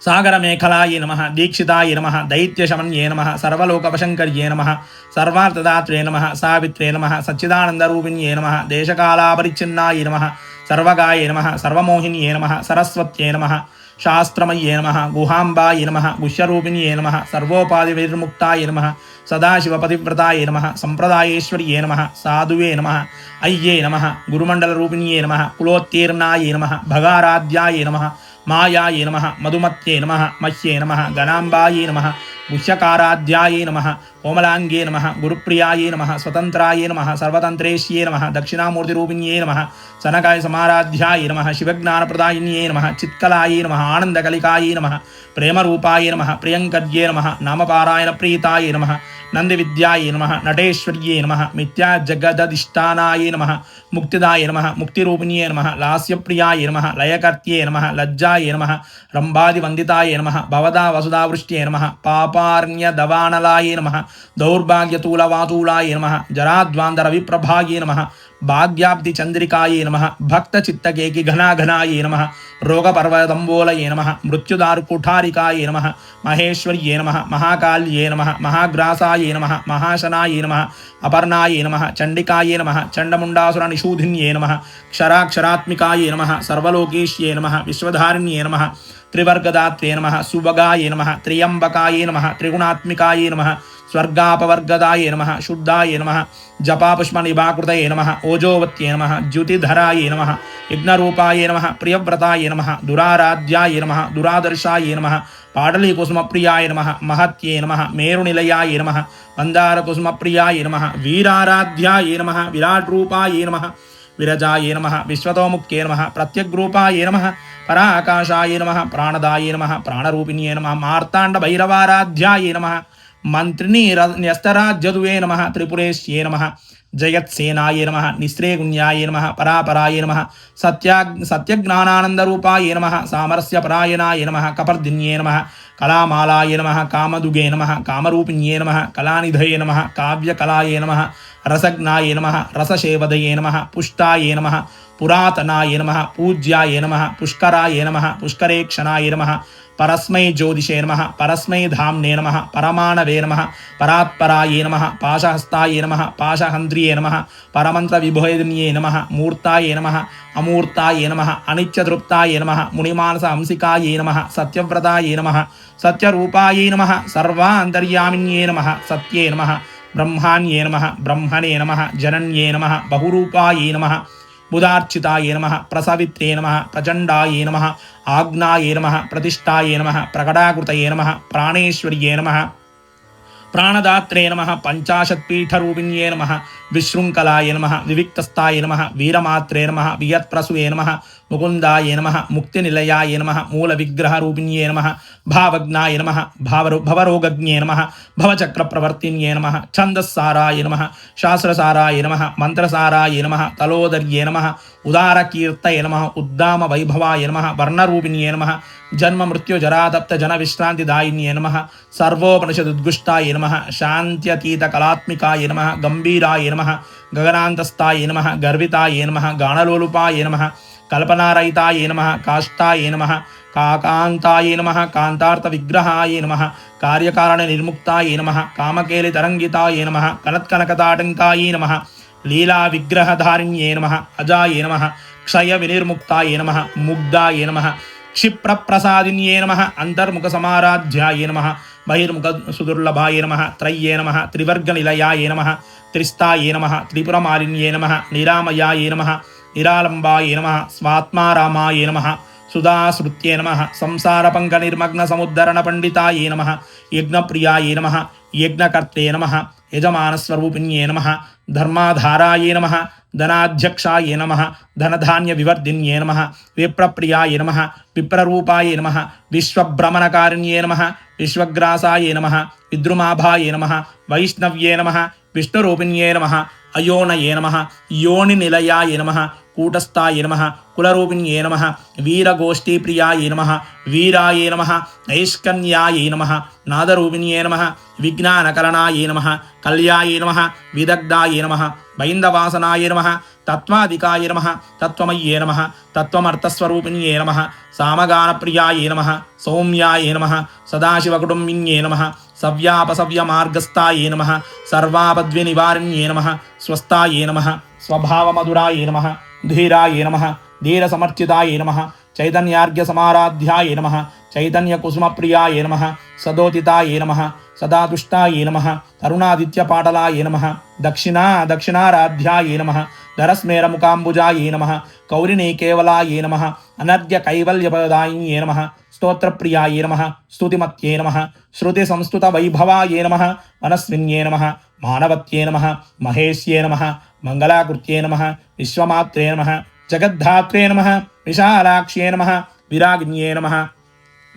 Speaker 1: सागरमेखलाये नमः दीक्षिताये नमः दैत्यशमन्ये नमः सर्वलोकवशङ्कर्ये नमः सर्वार्थदात्रे नमः सावित्रे नमः सच्चिदानन्दरूपिण्ये नमः देशकालापरिच्छिन्नाये नमः सर्वगाय नमः सर्वमोहिन्ये नमः सरस्वत्यै नमः शास्त्रमय्ये नमः गुहाम्बाय नमः गुह्यरूपिण्ये नमः सर्वोपाधिविर्मुक्ताय नमः सदाशिवपतिव्रताय नमः संप्रदायेश्वर्ये नमः साधुवे नमः अय्ये नमः गुरुमण्डलरूपिण्ये नमः कुलोत्तीर्णाय नमः भगाराध्याय नमः मायाय नमः मधुमत्ये नमः मह्ये नमः गणाम्बायै नमः गुह्यकाराध्यायै नमः कोमलाङ्गे नमः गुरुप्रियाय नमः स्वतन्त्राय नमः सर्वतन्त्रेश्ये नमः दक्षिणामूर्तिरूपिण्ये नमः सनकाय समाराध्याय नमः शिवज्ञानप्रदायिन्ये नमः चित्कलाय नमः आनन्दकलिकाय नमः प्रेमरूपाय नमः प्रियङ्कर्ये नमः नामपारायणप्रीताय नमः नन्दिविद्याय नमः नटेश्वर्ये नमः मिथ्याजगदधिष्ठानाय नमः मुक्तिदाय नमः मुक्तिरूपिण्ये नमः लास्यप्रियाय नमः लयकर्त्ये नमः लज्जाय नमः रम्भादिवन्दिताय नमः भवदा वसुधावृष्ट्ये नमः पापार्ण्यदवानलाय नमः दौर्भाग्यतूलवातूलाय नमः जराद्वान्दरविप्रभाये नमः भाग्याब्धिचन्द्रिकायै नमः भक्तचित्तकेकि घनाघनायै नमः रोगपर्वदम्बोलये नमः मृत्युदारुकुठारिकायै नमः महेश्वर्ये नमः महाकाल्ये नमः महाग्रासायै नमः महाशनायै नमः अपर्णायै नमः चण्डिकायै नमः चण्डमुण्डासुरनिषूधिन्ये नमः क्षराक्षरात्मिकायै नमः सर्वलोकेश्ये नमः विश्वधारिण्ये नमः त्रिवर्गदात्रे नमः सुभगाय नमः त्र्यम्बकाय नमः त्रिगुणात्मिकाय नमः स्वर्गापवर्गदाय नमः शुद्धाय नमः जपापुष्पनिभाकृतये नमः ओजोवत्ये नमः द्युतिधराय नमः यज्ञरूपाय नमः प्रियव्रताय नमः दुराराध्याय नमः दुरादर्शाय नमः पाटलीकुसुमप्रियाय नमः महत्ये नमः मेरुनिलयाय नमः मन्दारकुसुमप्रियाय नमः वीराराध्याय नमः विराट्रूपाय नमः विरजाय नमः विश्वतोमुख्ये नमः प्रत्यग्रूपाय नमः पराकाशाय नमः प्राणदाय नमः प्राणरूपिण्ये नमः मार्ताण्डभैरवाराध्याय नमः मंत्रिणी न्यस्तराज्यदुवे नमः त्रिपुरेश्ये नमः जयत्सेनाय नमः निस्त्रेगुण्याय नमः परापराय नमः सत्यज्ञानानन्दरूपाय नमः सामरस्यपरायणाय नमः कपर्दिन्ये नमः कलामालाय नमः कामदुगे नमः कामरूपिण्ये नमः कलानिधये नमः काव्यकलाय नमः रसज्ञाय नमः रससेवदये नमः पुष्टाय नमः पुरातनाय नमः पूज्याय नमः पुष्कराय नमः पुष्करेक्षणाय नमः परस्मै ज्योतिषे नमः परस्मै धाम्ने नमः परमाणवे नमः परात्पराय नमः पाशहस्ताय नमः पाशहन्द्रिये नमः परमन्त्रविभेदिन्ये नमः मूर्ताय नमः अमूर्ताय नमः अनित्यतृप्ताय नमः मुनिमानसहंसिकाय नमः सत्यव्रताय नमः सत्यरूपाय नमः सर्वान्तर्यामिन्ये नमः सत्ये नमः ब्रह्माण्ये नमः ब्रह्मणे नमः जनन्ये नमः बहुरूपाय नमः बुधार्चिताय नमः प्रसवित्रे नमः प्रचण्डाय नमः आग्नाय नमः प्रतिष्ठाय नमः प्रकटाकृतये नमः प्राणेश्वर्ये नमः प्राणदात्रे नमः पंचाशत्पीठरूपिण्ये नमः विशृङ्खलाय नमः विविक्तस्थाय नमः वीरमात्रे नमः वियत्प्रसूये नमः मुकुन्दाय नमः मुक्तिनिलयाय नमः मूलविग्रहरूपिण्ये नमः भावज्ञाय नमः भवरोगज्ञे नमः भवचक्रप्रवर्तिन्ये नमः छन्दस्साराय नमः शास्त्रसाराय नमः मन्त्रसाराय नमः तलोदर्ये नमः उदारकीर्तये नमः उद्दामवैभवाय नमः वर्णरूपिण्ये नमः जन्म मृत्यु जरातप्त जन विश्रांतिदायिन्ये नमः सर्वोपनिषदुद्गुष्टाय नमः शान्त्यतीतकलात्मिकाय नमः गंभीराय नमः गगनान्तस्थाय नमः गर्विताय नमः गाणलोलुपाय नमः कल्पनारहिताय नमः काष्ठाय नमः काकान्ताय नमः कान्तार्थविग्रहाय नमः कार्यकारणनिर्मुक्ताय नमः कामकेलितरङ्गिताय नमः कनत्कनकताटङ्काय नमः लीलाविग्रहधारिण्ये नमः अजाय नमः क्षयविनिर्मुक्ताय नमः मुग्धाय नमः क्षिप्रप्रसादिन्ये नमः अंतर्मुखसमाराध्याय नमः बहिर्मुखसुदुर्लभाय नमः त्रय्ये नमः त्रिवर्गनिलयाय नमः त्रिस्ताय नमः त्रिपुरमालिन्ये नमः निरामयाय नमः निरालम्बाय नमः स्वात्मारामाय नमः सुधाश्रुत्ये नमः संसारपङ्कनिर्मग्नसमुद्धरणपण्डिताय नमः यज्ञप्रियाय नमः यज्ञकर्त्रे नमः यजमानस्वरूपिण्ये नमः धर्माधाराय नमः धनाध्यक्षाय नमः धनधान्यविवर्धिन्ये नमः विप्रप्रियाय नमः विप्ररूपाय नमः विश्वभ्रमणकारिण्ये नमः विश्वग्रासाय नमः विद्रुमाभाय नमः वैष्णव्ये नमः विष्णुरूपिण्ये नमः अयोनये नमः योनिनिलयाय नमः कूटस्थाय नमः कुलरूपिण्ये नमः वीरगोष्ठीप्रियाय नमः वीराय नमः नैष्कन्याय नमः नादरूपिण्ये नमः विज्ञानकरणाय नमः कल्याय नमः विदग्धाय नमः बैन्दवासनाय नमः तत्त्वाधिकाय नमः तत्त्वमय्ये नमः तत्त्वमर्थस्वरूपिण्ये नमः सामगानप्रियाय नमः सौम्याय नमः सदाशिवकुटुम्बिन्ये नमः सव्यापसव्यमार्गस्थाय नमः सर्वापद्विनिवारिण्ये नमः स्वस्थाय नमः स्वभावमधुराय नमः धीराय नमः ధీరసమర్చితాయే నమః చైతన్యార్ఘ్యసమారాధ్యాయే నమః చైతన్యకుసుమప్రియాయే నమః సదోదితాయే నమః సదాతుష్టాయే నమః తరుణాదిత్యపాటలాయే నమః దక్షిణారాధ్యాయే నమః ధరస్మేరముకాంబుజాయే నమః కౌరిణీ కేవలాయే నమః అనర్ఘ్య కైవల్యపదాయే నమః స్తోత్రప్రియాయే నమః స్తుతిమత్యే నమః శృతి సంస్తుత వైభవాయే నమః మనస్విన్యే నమః మానవత్యే నమః మహేశ్యే నమః మంగళాకృత్యే నమః విశ్వమాత్రే నమః జగద్ధాత్రే నమః విశాలాక్ష్యే నమః విరాగిన్యే నమః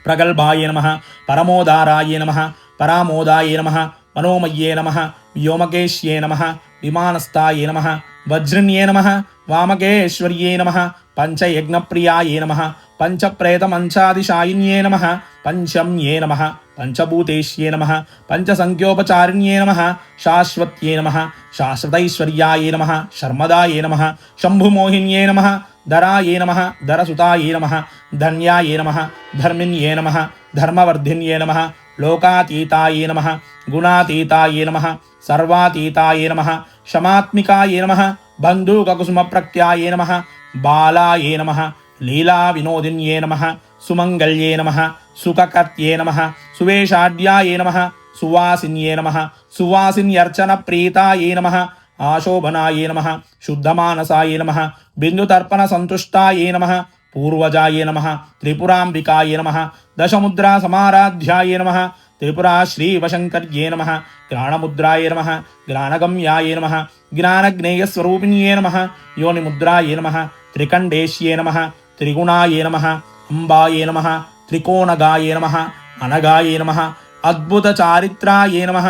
Speaker 1: ప్రగల్భాయ నమః పరమోదారాయ నమః పరామోదాయ నమః మనోమయ్యే నమః వ్యోమకేశ్యే నమః విమానస్థాయ నమః వజ్రిణ్యే నమః వామకేశ్వర్యే నమః పంచయజ్ఞప్రియాయే నమః పంచప్రేతమంచాదిశాయిన్యే నమః పంచమ్యే నమః పంచభూతేష్యే నమః పంచసంఖ్యోపచారిణ్యే నమః శాశ్వత్యే నమః శాశ్వతైశ్వర్యాయే నమః శర్మదాయే నమః శంభుమోహిన్యే నమః ధరాయే నమః ధరసుతాయే నమః ధన్యాయే నమః ధర్మిణ్యే నమః ధర్మవర్ధిన్యే నమః లోకాతీతాయే నమః గుణాతీతాయే నమః సర్వాతీతాయే నమః శమాత్మికాయే నమః బంధూకకుసుమప్రఖ్యాయే నమః బాలాయే నమః లీలా వినోదిన్యే నమః సుమంగళ్యే నమః సుఖకర్త్యే నమః సువేషాఢ్యాయే నమః సువాసిన్యే నమః సువాసిన్యర్చన ప్రీతాయే నమః ఆశోభనాయే నమః శుద్ధమానసాయే నమః బిందుతర్పణ సంతుష్టాయే నమః పూర్వజాయే నమః త్రిపురాంబికాయే నమః దశముద్రా సమారాధ్యాయే నమః త్రిపురా శ్రీవశంకర్యే నమః గ్రాణముద్రాయే నమః గ్రాణగమ్యాయే నమః జ్ఞానజ్ఞేయస్వరూపిణ్యే నమః యోనిముద్రాయే నమః త్రికండేశ్యే నమః త్రిగుణాయే నమః అంబాయే నమః త్రికోణగాయే నమః అనగాయే నమః అద్భుతచారిత్రాయే నమః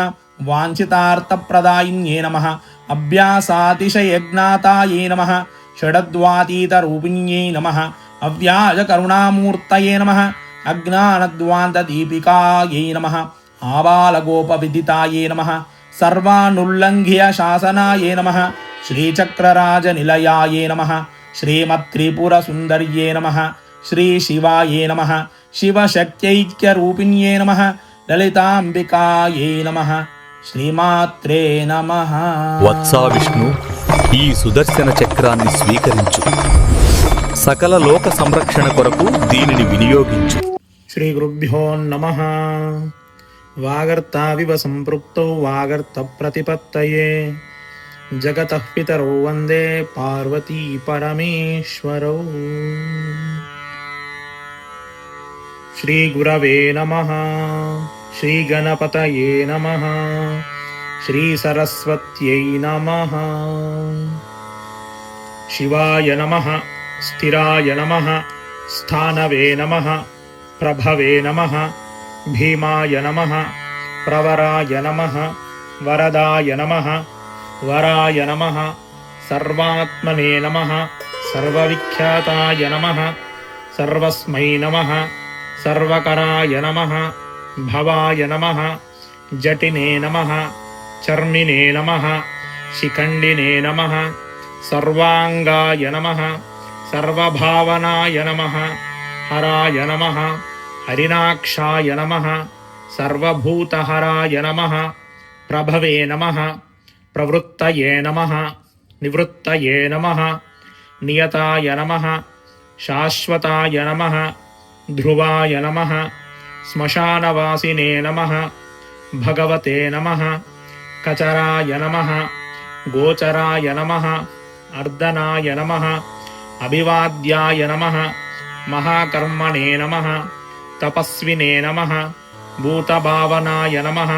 Speaker 1: వాంఛితార్థప్రదాయిన్యే నమః అభ్యాసాతిశయజ్ఞాతాయే నమః షడద్వాతీతరూపిణ్యై నమః అవ్యాజకరుణామూర్తయే నమః అజ్ఞానద్వాంతదీపికాయై నమః ఆబాలగోపవిదితాయే నమః సర్వానుల్లంఘ్య శాసనాయే నమః శ్రీచక్రరాజనిలయాయే నమః శ్రీమత్త్రిపురసుందర్యే నమః శ్రీశివాయే నమః శివశక్త్యైక్యరూపిణ్యే నమః లలితాంబికాయే నమః శ్రీమాత్రే నమః.
Speaker 2: వత్సా విష్ణు, ఈ సుదర్శన చక్రాన్ని స్వీకరించు. సకల లోక సంరక్షణ కొరకు దీనిని వినియోగించు.
Speaker 1: శ్రీ గురుభ్యో నమః. వాగర్తావివ సంపృక్తౌ వాగర్త ప్రతిపత్తయే జగతః పితరౌ వందే పార్వతీ పరమేశ్వరౌ. శ్రీ గురవే నమః. శ్రీ గణపతయే నమః. శ్రీ సరస్వత్యై నమః. శివాయ నమః. స్థిరాయ నమః. స్థానవే నమః. ప్రభవే నమః. భీమాయ నమః. ప్రవరాయ నమః. వరదాయ నమః. వరాయ నమః. సర్వాత్మనే నమః. సర్వవిఖ్యాతాయ నమః. సర్వస్మై నమః. సర్వకరాయ నమః. భవాయ నమః. జటినే నమః. చర్మినే నమః. శిఖండినే నమః. సర్వాంగాయ నమః. సర్వభావనాయ నమః. హరాయ నమః. హరినాక్షాయ నమః. సర్వభూతహరాయ నమః. ప్రభవే నమః. ప్రవృత్తయే నమః. నివృత్తయే నమః. నియతాయ నమః. శాశ్వతాయ నమః. ధ్రువాయ నమః. శ్మశానవాసినే నమః. భగవతే నమః. కచరాయ నమః. గోచరాయ నమః. అర్దనాయ నమః. అభివాద్యాయ నమః. మహాకర్మణే నమః. తపస్వినే నమః. భూతభావనాయ నమః.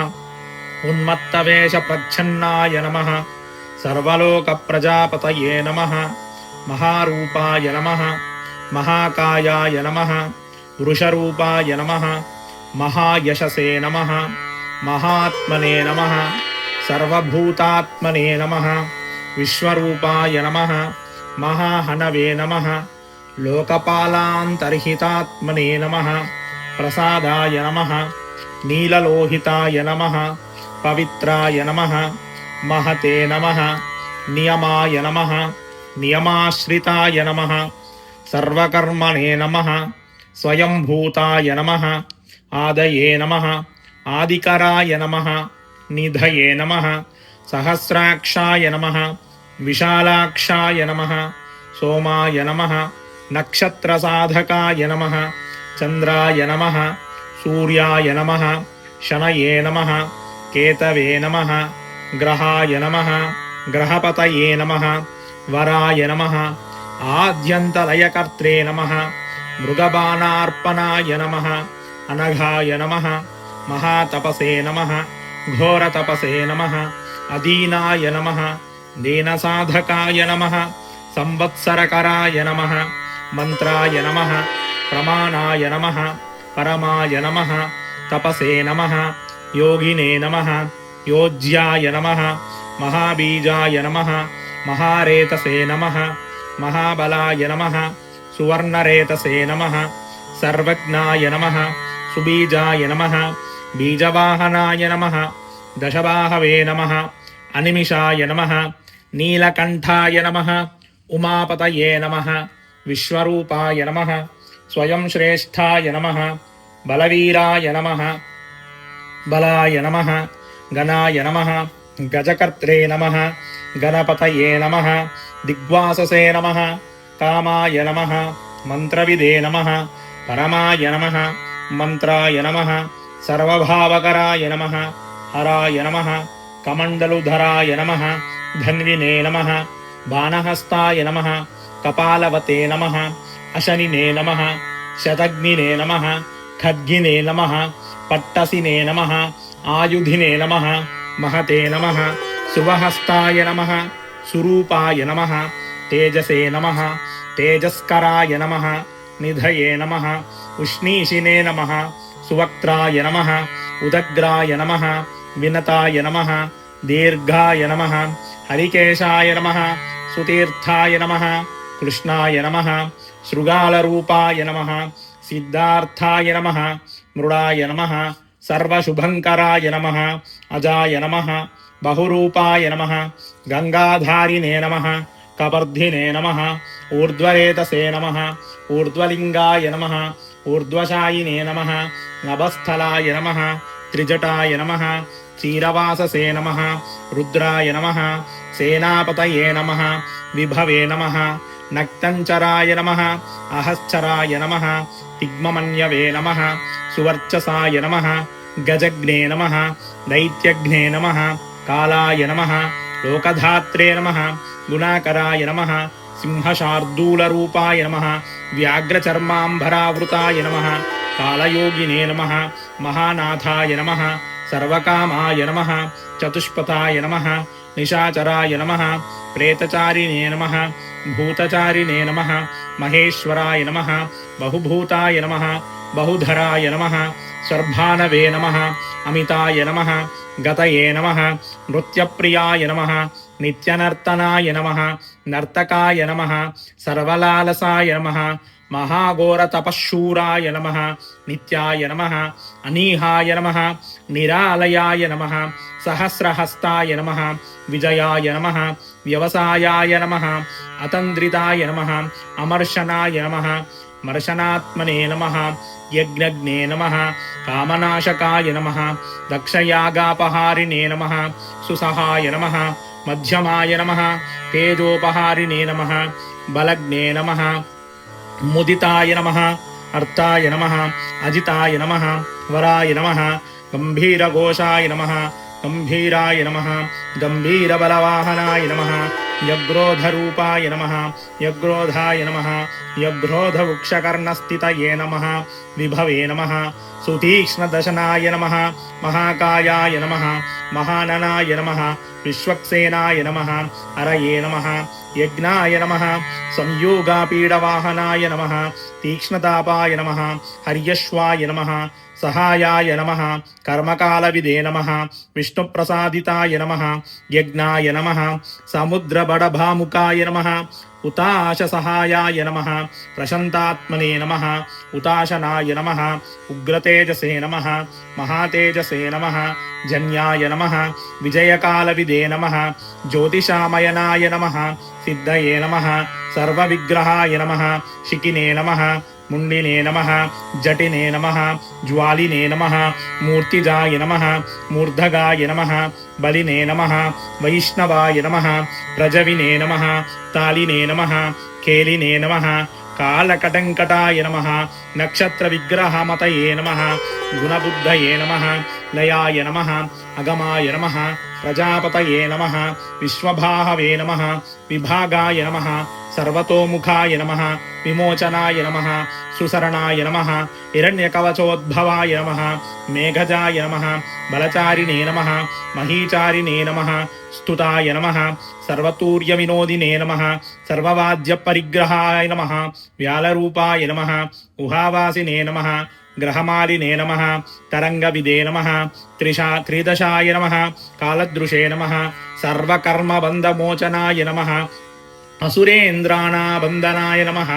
Speaker 1: ఉన్మత్తవేషప్రచ్ఛన్నాయ నమః. సర్వలోకప్రజాపతయే నమః. మహారూపాయ నమః. మహాకాయాయ నమః. వృషరూపాయ నమః. మహాయశసే నమః. మహాత్మనే నమః. సర్వభూతాత్మనే నమః. విశ్వరూపాయ నమః. మహాహనవే నమః. లోకపాలాంతర్హితాత్మనే నమః. ప్రసాదాయ నమః. నీలలోహితాయ నమః. పవిత్రాయ నమః. మహతే నమః. నియమాయ నమః. నియమాశ్రితాయ నమః. సర్వకర్మణే నమః. స్వయంభూతాయ నమః. ఆదయే నమః. ఆదికరాయ నమః. నిధయే నమః. సహస్రాక్షాయ నమః. విశాలాక్షాయ నమః. సోమాయ నమః. నక్షత్రసాధకాయ నమః చంద్రాయ నమః సూర్యాయ నమః శనయే నమః కేతవే నమః గ్రహాయ నమః గ్రహపతయే నమః వరాయ నమః ఆద్యంతలయకర్త్రే నమః మృగబాణార్పణాయ నమః అనఘాయ నమః మహాతపసే నమః ఘోరతపసే నమః అదీనాయ నమః దీనసాధకాయ నమః సంవత్సరకరాయ నమః మంత్రాయ నమః ప్రమాణాయ నమః పరమాయ నమః తపసే నమః యోగినే నమః యోజ్యాయ నమః మహాబీజాయ నమః మహారేతసే నమః మహాబలాయ నమః సువర్ణరేతసే నమః సర్వజ్ఞాయ నమః సుబీజాయ నమః బీజవాహనాయ నమః దశబాహవే నమః అనిమిషాయ నమః నీలకంఠాయ నమః ఉమాపతయే నమః విశ్వరూపాయ నమః స్వయం శ్రేష్ఠాయ నమః బలవీరాయ నమః బలాయ నమః గణాయ నమః గజకర్త్రే నమః గణపతయే నమః దిగ్వాససే నమః కామాయ నమః మంత్రవిదే నమః పరమాయ నమః మంత్రాయ నమః సర్వభావకరాయ నమః హరాయ నమః కమండలుధరాయ నమః ధన్వినే నమః బాణహస్తాయ నమః కపాలవతే నమః అశనినే నమః శతగ్నినే నమః ఖడ్గినే నమః పట్టసినే నమః ఆయుధినే నమః మహతే నమః శుభహస్తాయ నమః సురూపాయ నమః తేజసే నమః తేజస్కరాయ నమః నిధయే నమః ఉష్ణీషినే నమః సువక్త్రాయ నమః ఉదగ్రాయ నమః వినతాయ నమః దీర్ఘాయ నమః హరికేశాయ నమః సుతీర్థాయ నమః కృష్ణాయ నమః శృగాలరూపాయ నమః సిద్ధార్థాయ నమః మృడాయ నమః సర్వశుభంకరాయ నమః అజాయ నమః బహురూపాయ నమః గంగాధారినే నమః కపర్ధినే నమః ఊర్ధ్వరేతసే నమః ఊర్ధ్వలింగాయ నమః ఊర్ధ్వశాయినే నమః నభస్థలాయ నమః త్రిజటాయ నమః క్షీరవాససే నమః రుద్రాయ నమః సేనాపతయే నమః విభవే నమః నక్తంచరాయ నమః అహశ్చరాయ నమః తిగ్మమన్యవే నమః సువర్చసాయ నమః గజగ్నే నమః దైత్యగ్నే నమః కాలాయ నమః లోకధాత్రే నమః గుణాకరాయ నమః సింహశార్దూలరూపాయ నమః వ్యాఘ్రచర్మాంబరావృతాయ నమః కాలయోగినే నమః మహానాథాయ నమః సర్వకామాయ నమః చతుష్పథాయ నమః నిశాచరాయ నమః ప్రేతచారిణే నమః భూతచారిణే నమః మహేశ్వరాయ నమః బహుభూతాయ నమః బహుధరాయ నమః స్వర్భానవే నమః అమితాయ నమః గతయే నమః నృత్యప్రియాయ నమః నిత్యనర్తనాయ నమః నర్తకాయ నమః సర్వలాలసాయ నమః మహాఘోరతపశ్శూరాయ నమః నిత్యాయ నమః అనీహాయ నమః నిరాలయాయ నమః సహస్రహస్తాయ నమః విజయాయ నమః వ్యవసాయాయ నమః అతంద్రితాయ నమః అమర్షణాయ నమః మర్షనాత్మనే నమః యజ్ఞజ్ఞే నమః కామనాశకాయ నమః దక్షయాగాపహారిణే నమః సుసహాయ నమః మధ్యమాయ నమః తేజోపహారిణే నమః బలజ్ఞే నమః ముదితాయ నమః అర్థాయ నమః అజితాయ నమః వరాయ నమః గంభీరఘోషాయ నమః గంభీరాయ నమః గంభీరబలవాహనాయ నమః యగ్రోధరూపాయ నమః యగ్రోధాయ నమః యగ్రోధవృక్షకర్ణస్థితయే నమః విభవే నమః సుతీక్ష్ణదశనాయ నమః మహాకాయాయ నమః మహాననాయ నమః విశ్వక్సేనాయ నమః అరయే నమః యజ్ఞాయ నమః సంయోగాపీడవాహనాయ నమః తీక్ష్ణతాపాయ నమః హర్యశ్వాయ నమః సహాయాయ నమః కర్మకాలవిదే నమః విష్ణుప్రసాదితాయ నమః యజ్ఞాయ నమః సముద్రబడభాముకాయ నమః ఉతాశసహాయాయ నమః ప్రశంతాత్మనే నమః ఉతాశనాయ నమః ఉగ్రతేజసే నమః మహాతేజసే నమః జన్యాయ నమః విజయకాలవిదే నమః జ్యోతిషామయనాయ నమః సిద్ధయే నమః సర్వవిగ్రహాయ నమః శిఖినే నమః ముండినే నమః జటినే నమః జ్వాలినే నమః మూర్తిజాయ నమః మూర్ధగాయ నమః బలినే నమః వైష్ణవాయ నమః ప్రజవినే నమః తాళినే నమః కేలినే నమః కాళకటంకటాయ నమః నక్షత్ర విగ్రహమతయే నమః గుణబుద్ధయే నమః లయాయ నమః అగమాయ నమః ప్రజాపతయే నమః విశ్వభాహవే నమః విభాగాయ నమః సర్వతోముఖాయ నమః విమోచనాయ నమః సుసరణాయ నమః హిరణ్యకవచోద్భవాయ నమః మేఘజాయ నమః బలచారిణే నమః మహీచారిణే నమః స్తుతాయ నమః సర్వతూర్యవినోదినే నమః సర్వవాద్యపరిగ్రహాయ నమః వ్యాలరూపాయ నమః ఉహావాసినే నమః గ్రహమాలినే నమః తరంగవిదే నమః త్రిదశాయ నమః కాలదృశే నమః సర్వకర్మబంధమోచనాయ నమః అసురేంద్రాణాబంధనాయ నమః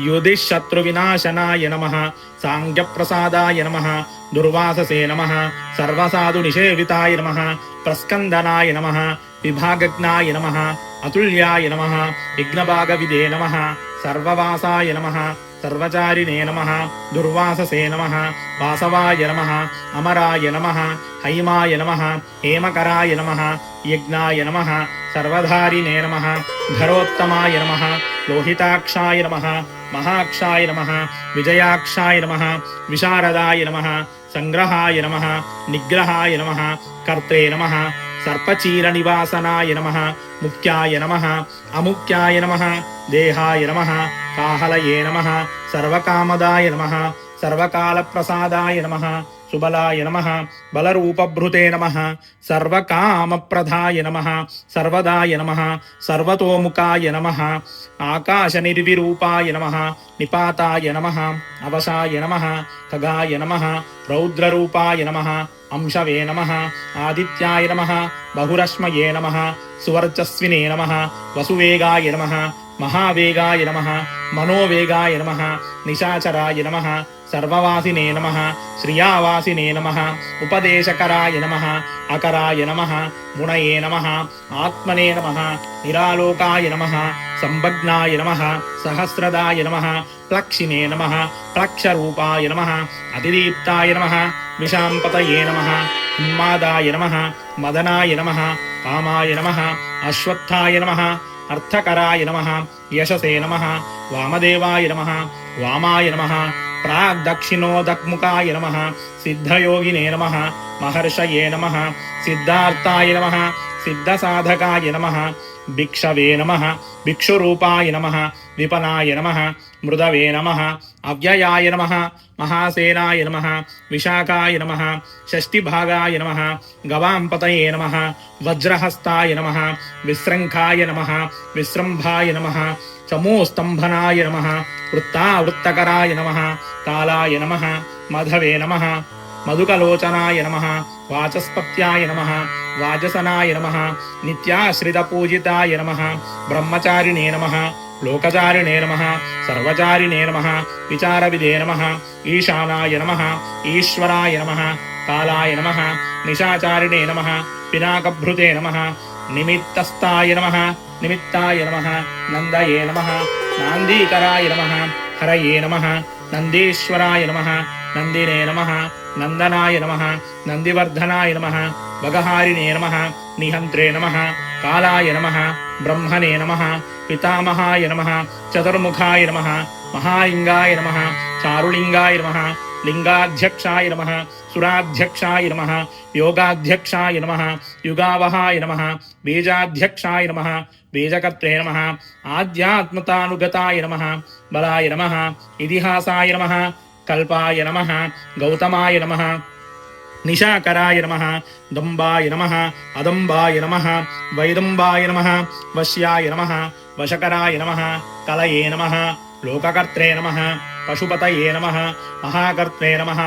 Speaker 1: యుధిశత్రువినాశనాయ నమః సాంఖ్యప్రసాదాయ నమః దుర్వాససే నమః సర్వసాధునిషేవితాయ నమః ప్రస్కందనాయ నమః విభాగజ్ఞాయ నమః అతుల్యాయ నమః విఘ్నభాగవిదే నమః సర్వవాసాయ నమః సర్వచారిణే నమః దుర్వాససే నమః వాసవాయ నమః అమరాయ నమః హైమాయ నమః హేమకరాయ నమః యజ్ఞాయ నమః సర్వధారిణే నమః ధరోత్తమాయ నమః లోహితాక్షాయ నమః మహాక్షాయ నమః విజయాక్షాయ నమః విశారదాయ నమః సంగ్రహాయ నమః నిగ్రహాయ నమః కర్త్రే నమః సర్పచీర నివాసనాయ నమః ముఖ్యాయ నమః అముఖ్యాయ నమః దేహాయ నమః కాహలయే నమః సర్వకామదాయ నమః సర్వకాలప్రసాదాయ నమః సుబలాయ నమః బలరూపభృతే నమః సర్వకామప్రదాయ నమః సర్వదాయ నమః సర్వతోముఖాయ నమః ఆకాశనిర్విరూపాయ నమః నిపాతాయ నమః అవశాయ నమః ఖగాయ నమః రౌద్రరూపాయ నమః అంశవే నమః ఆదిత్యాయ నమః బహురశ్మయే నమః సువర్చస్వినే నమః వసువేగాయ నమః మహావేగాయ నమః మనోవేగాయ నమః నిశాచరాయ నమః సర్వవాసినే నమః శ్రియావాసినే నమః ఉపదేశకరాయ నమః అకరాయ నమః గుణయే నమః ఆత్మనే నమః నిరాలోకాయ నమః సంభగ్నాయ నమః సహస్రదాయ నమః ప్లక్షినే నమః ప్లక్షరూపాయ నమః అతిదీప్తాయ నమః విశాంపతయే నమః ఉన్మాదాయ నమః మదనాయ నమః కామాయ నమః అశ్వత్థాయ నమః అర్థకరాయ నమః యశసే నమః వామదేవాయ నమః వామాయ నమః ప్రాగ్దక్షిణోదక్ముఖాయ నమః సిద్ధయోగినే నమః మహర్షయే నమః సిద్ధార్థాయ నమః సిద్ధసాధకాయ నమః భిక్షవే నమః భిక్షురూపాయ నమః విపనాయ నమః మృదవే నమః అవ్యయాయ నమః మహాసేనాయ నమః విశాఖాయ నమః షష్ఠిభాగాయ నమః గవాంపతయే నమః వజ్రహస్తాయ నమః విశృంఖాయ నమః విశృంభాయ నమః చమూస్తంభనాయ నమః వృత్తావృత్తకరాయ నమః కాలాయ నమః మధవే నమః మధుకలోచనాయ నమః వాచస్పత్యాయ నమః వాజసనాయ నమః నిత్యాశ్రితపూజితాయ నమః బ్రహ్మచారిణే నమః లోకచారిణే నమః సర్వచారిణే నమః విచారవిదే నమః ఈశానాయ నమః ఈశ్వరాయ నమః కాలాయ నమః నిశాచారిణే నమః పినాకభృతే నమః నిమిత్తస్థాయ నమః నిమిత్తాయ నమః నందయే నమః నాందీకరాయ నమః హరయే నమః నందీశ్వరాయ నమః నందినే నమః నందనాయ నమః నందివర్ధనాయ నమః వగహారిణే నమః నిహంత్రే నమః కాలాయ నమః బ్రహ్మణే నమః పితామహాయ నమః చతుర్ముఖాయ నమః మహాలింగాయ నమః చారులింగాయ నమః లింగాధ్యక్షాయ నమః సురాధ్యక్షాయ నమః యోగాధ్యక్షాయ నమః యుగావహాయ నమః బీజాధ్యక్షాయ నమః బీజకర్త్రే నమః ఆధ్యాత్మతానుగతాయ నమః బలాయ నమః ఇతిహాసాయ నమః కల్పాయ నమః గౌతమాయ నమః నిశాకరాయ నమః దంబాయ నమః అదంబాయ నమః వైదంబాయ నమః వశ్యాయ నమః వశకరాయ నమః కలయే నమః లోకకర్త్రే నమః పశుపతయే నమః మహాకర్త్రే నమః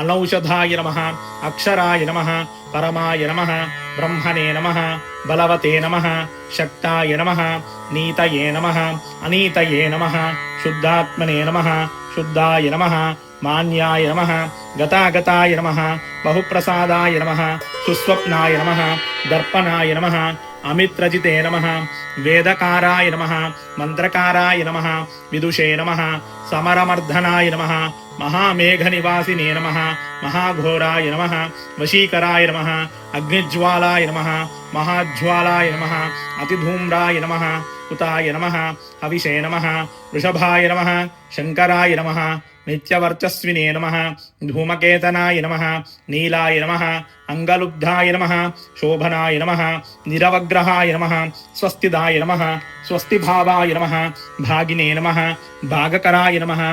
Speaker 1: అనౌషధాయ నమః అక్షరాయ నమః పరమాయ నమః బ్రహ్మణే నమః బలవతే నమః శక్తాయ నమః నీతయే నమః అనీతయే నమః శుద్ధాత్మనే నమః శుద్ధాయ నమః మాన్యాయ నమః గతాగతాయ నమః బహుప్రసాదాయ నమః సుస్వప్నాయ నమః దర్పణాయ నమః అమిత్రజితే నమః వేదకారాయ నమః మంత్రకారాయ నమః విదుషే నమః సమరమర్ధనాయ నమః మహామేఘనివాసినే నమః మహాఘోరాయ నమః వశీకరాయ నమః అగ్నిజ్వాలాయ నమః మహాజ్వాలాయ నమః అతిధూమ్రాయ నమః उताय नमः हविषे नमः वृषभाय नमः शङ्कराय नमः नित्यवर्चस्विने नमः धूमकेतनाय नमः नीलाय नमः अंगलुब्धाय नमः शोभनाय नमः निरवग्रहाय नमः स्वस्तिदाय नमः स्वस्तिभावाय नमः भागिने नमः भागकराय नमः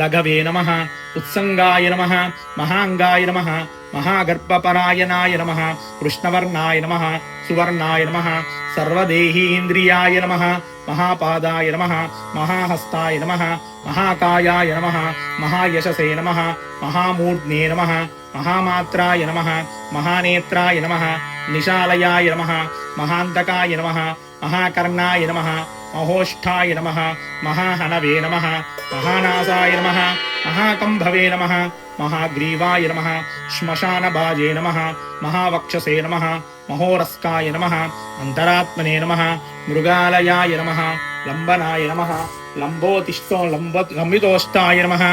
Speaker 1: लघवे नमः उत्संगाय नमः महांगाय नमः महागर्भपरायणाय नमः कृष्णवर्णाय नमः सुवर्णाय नमः सर्वदेहीन्द्रियाय नमः महापादाय नमः महाहस्ताय नमः महाकायाय नमः महायशसे नमः महामूर्ध्ने नमः महामात्राय नमः महानेत्राय नमः निशालयाय नमः महान्तकाय नमः महाकर्णाय नमः महोष्ठाय नमः महाहनवे नमः महानासाय नमः महाकम्भवे नमः महाग्रीवाय नमः श्मशानबाजे नमः महावक्षसे नमः महोरस्काय नमः अन्तरात्मने नमः मृगालयाय नमः लम्बनाय नमः लम्बितोष्टाय नमः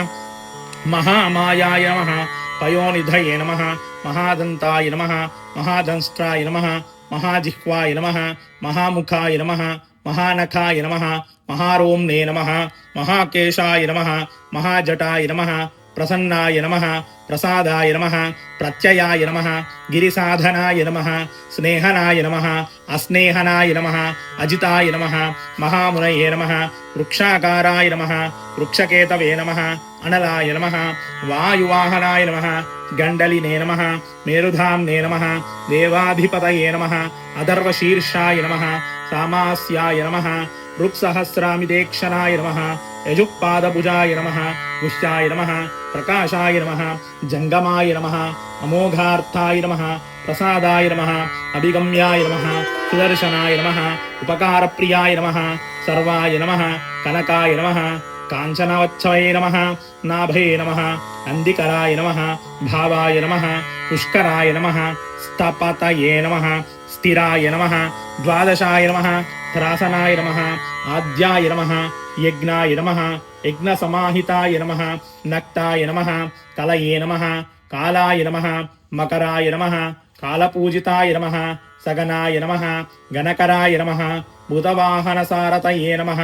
Speaker 1: महामायाय नमः पयोनिधये नमः महादन्ताय नमः महादंष्ट्राय नमः महाजिह्वाय नमः महामुखाय नमः महानखाय नमः महारोम्ने नमः महाकेशाय नमः महाजटाय नमः प्रसन्नाय नमः प्रसादाय नमः प्रत्ययाय नमः गिरिसाधनाय नमः स्नेहनाय नमः अस्नेहनाय नमः अजिताय नमः महामुनये नमः वृक्षाकाराय नमः वृक्षकेतवे नमः अनलाय नमः वायुवाहनाय नमः गण्डलिने नमः मेरुधाम्ने नमः देवाधिपतये नमः अधर्वशीर्षाय नमः सामास्याय नमः ऋक्सहस्रामिदेक्षणाय नमः यजुःपादभुजाय नमः गुह्याय नमः प्रकाशाय नमः जङ्गमाय नमः अमोघार्थाय नमः प्रसादाय नमः अभिगम्याय नमः सुदर्शनाय नमः उपकारप्रियाय नमः सर्वाय नमः कनकाय नमः काञ्चनवच्छवे नमः नाभे नमः अन्दिकराय नमः भावाय नमः पुष्कराय नमः स्थपतये नमः स्थिराय नमः द्वादशाय नमः त्रासनाय नमः आद्याय नमः यज्ञाय नमः यज्ञसमाहिताय नमः नक्ताय नमः कलये नमः कालाय नमः मकराय नमः कालपूजिताय नमः सगनाय नमः गणकराय नमः भूतवाहनसारथये नमः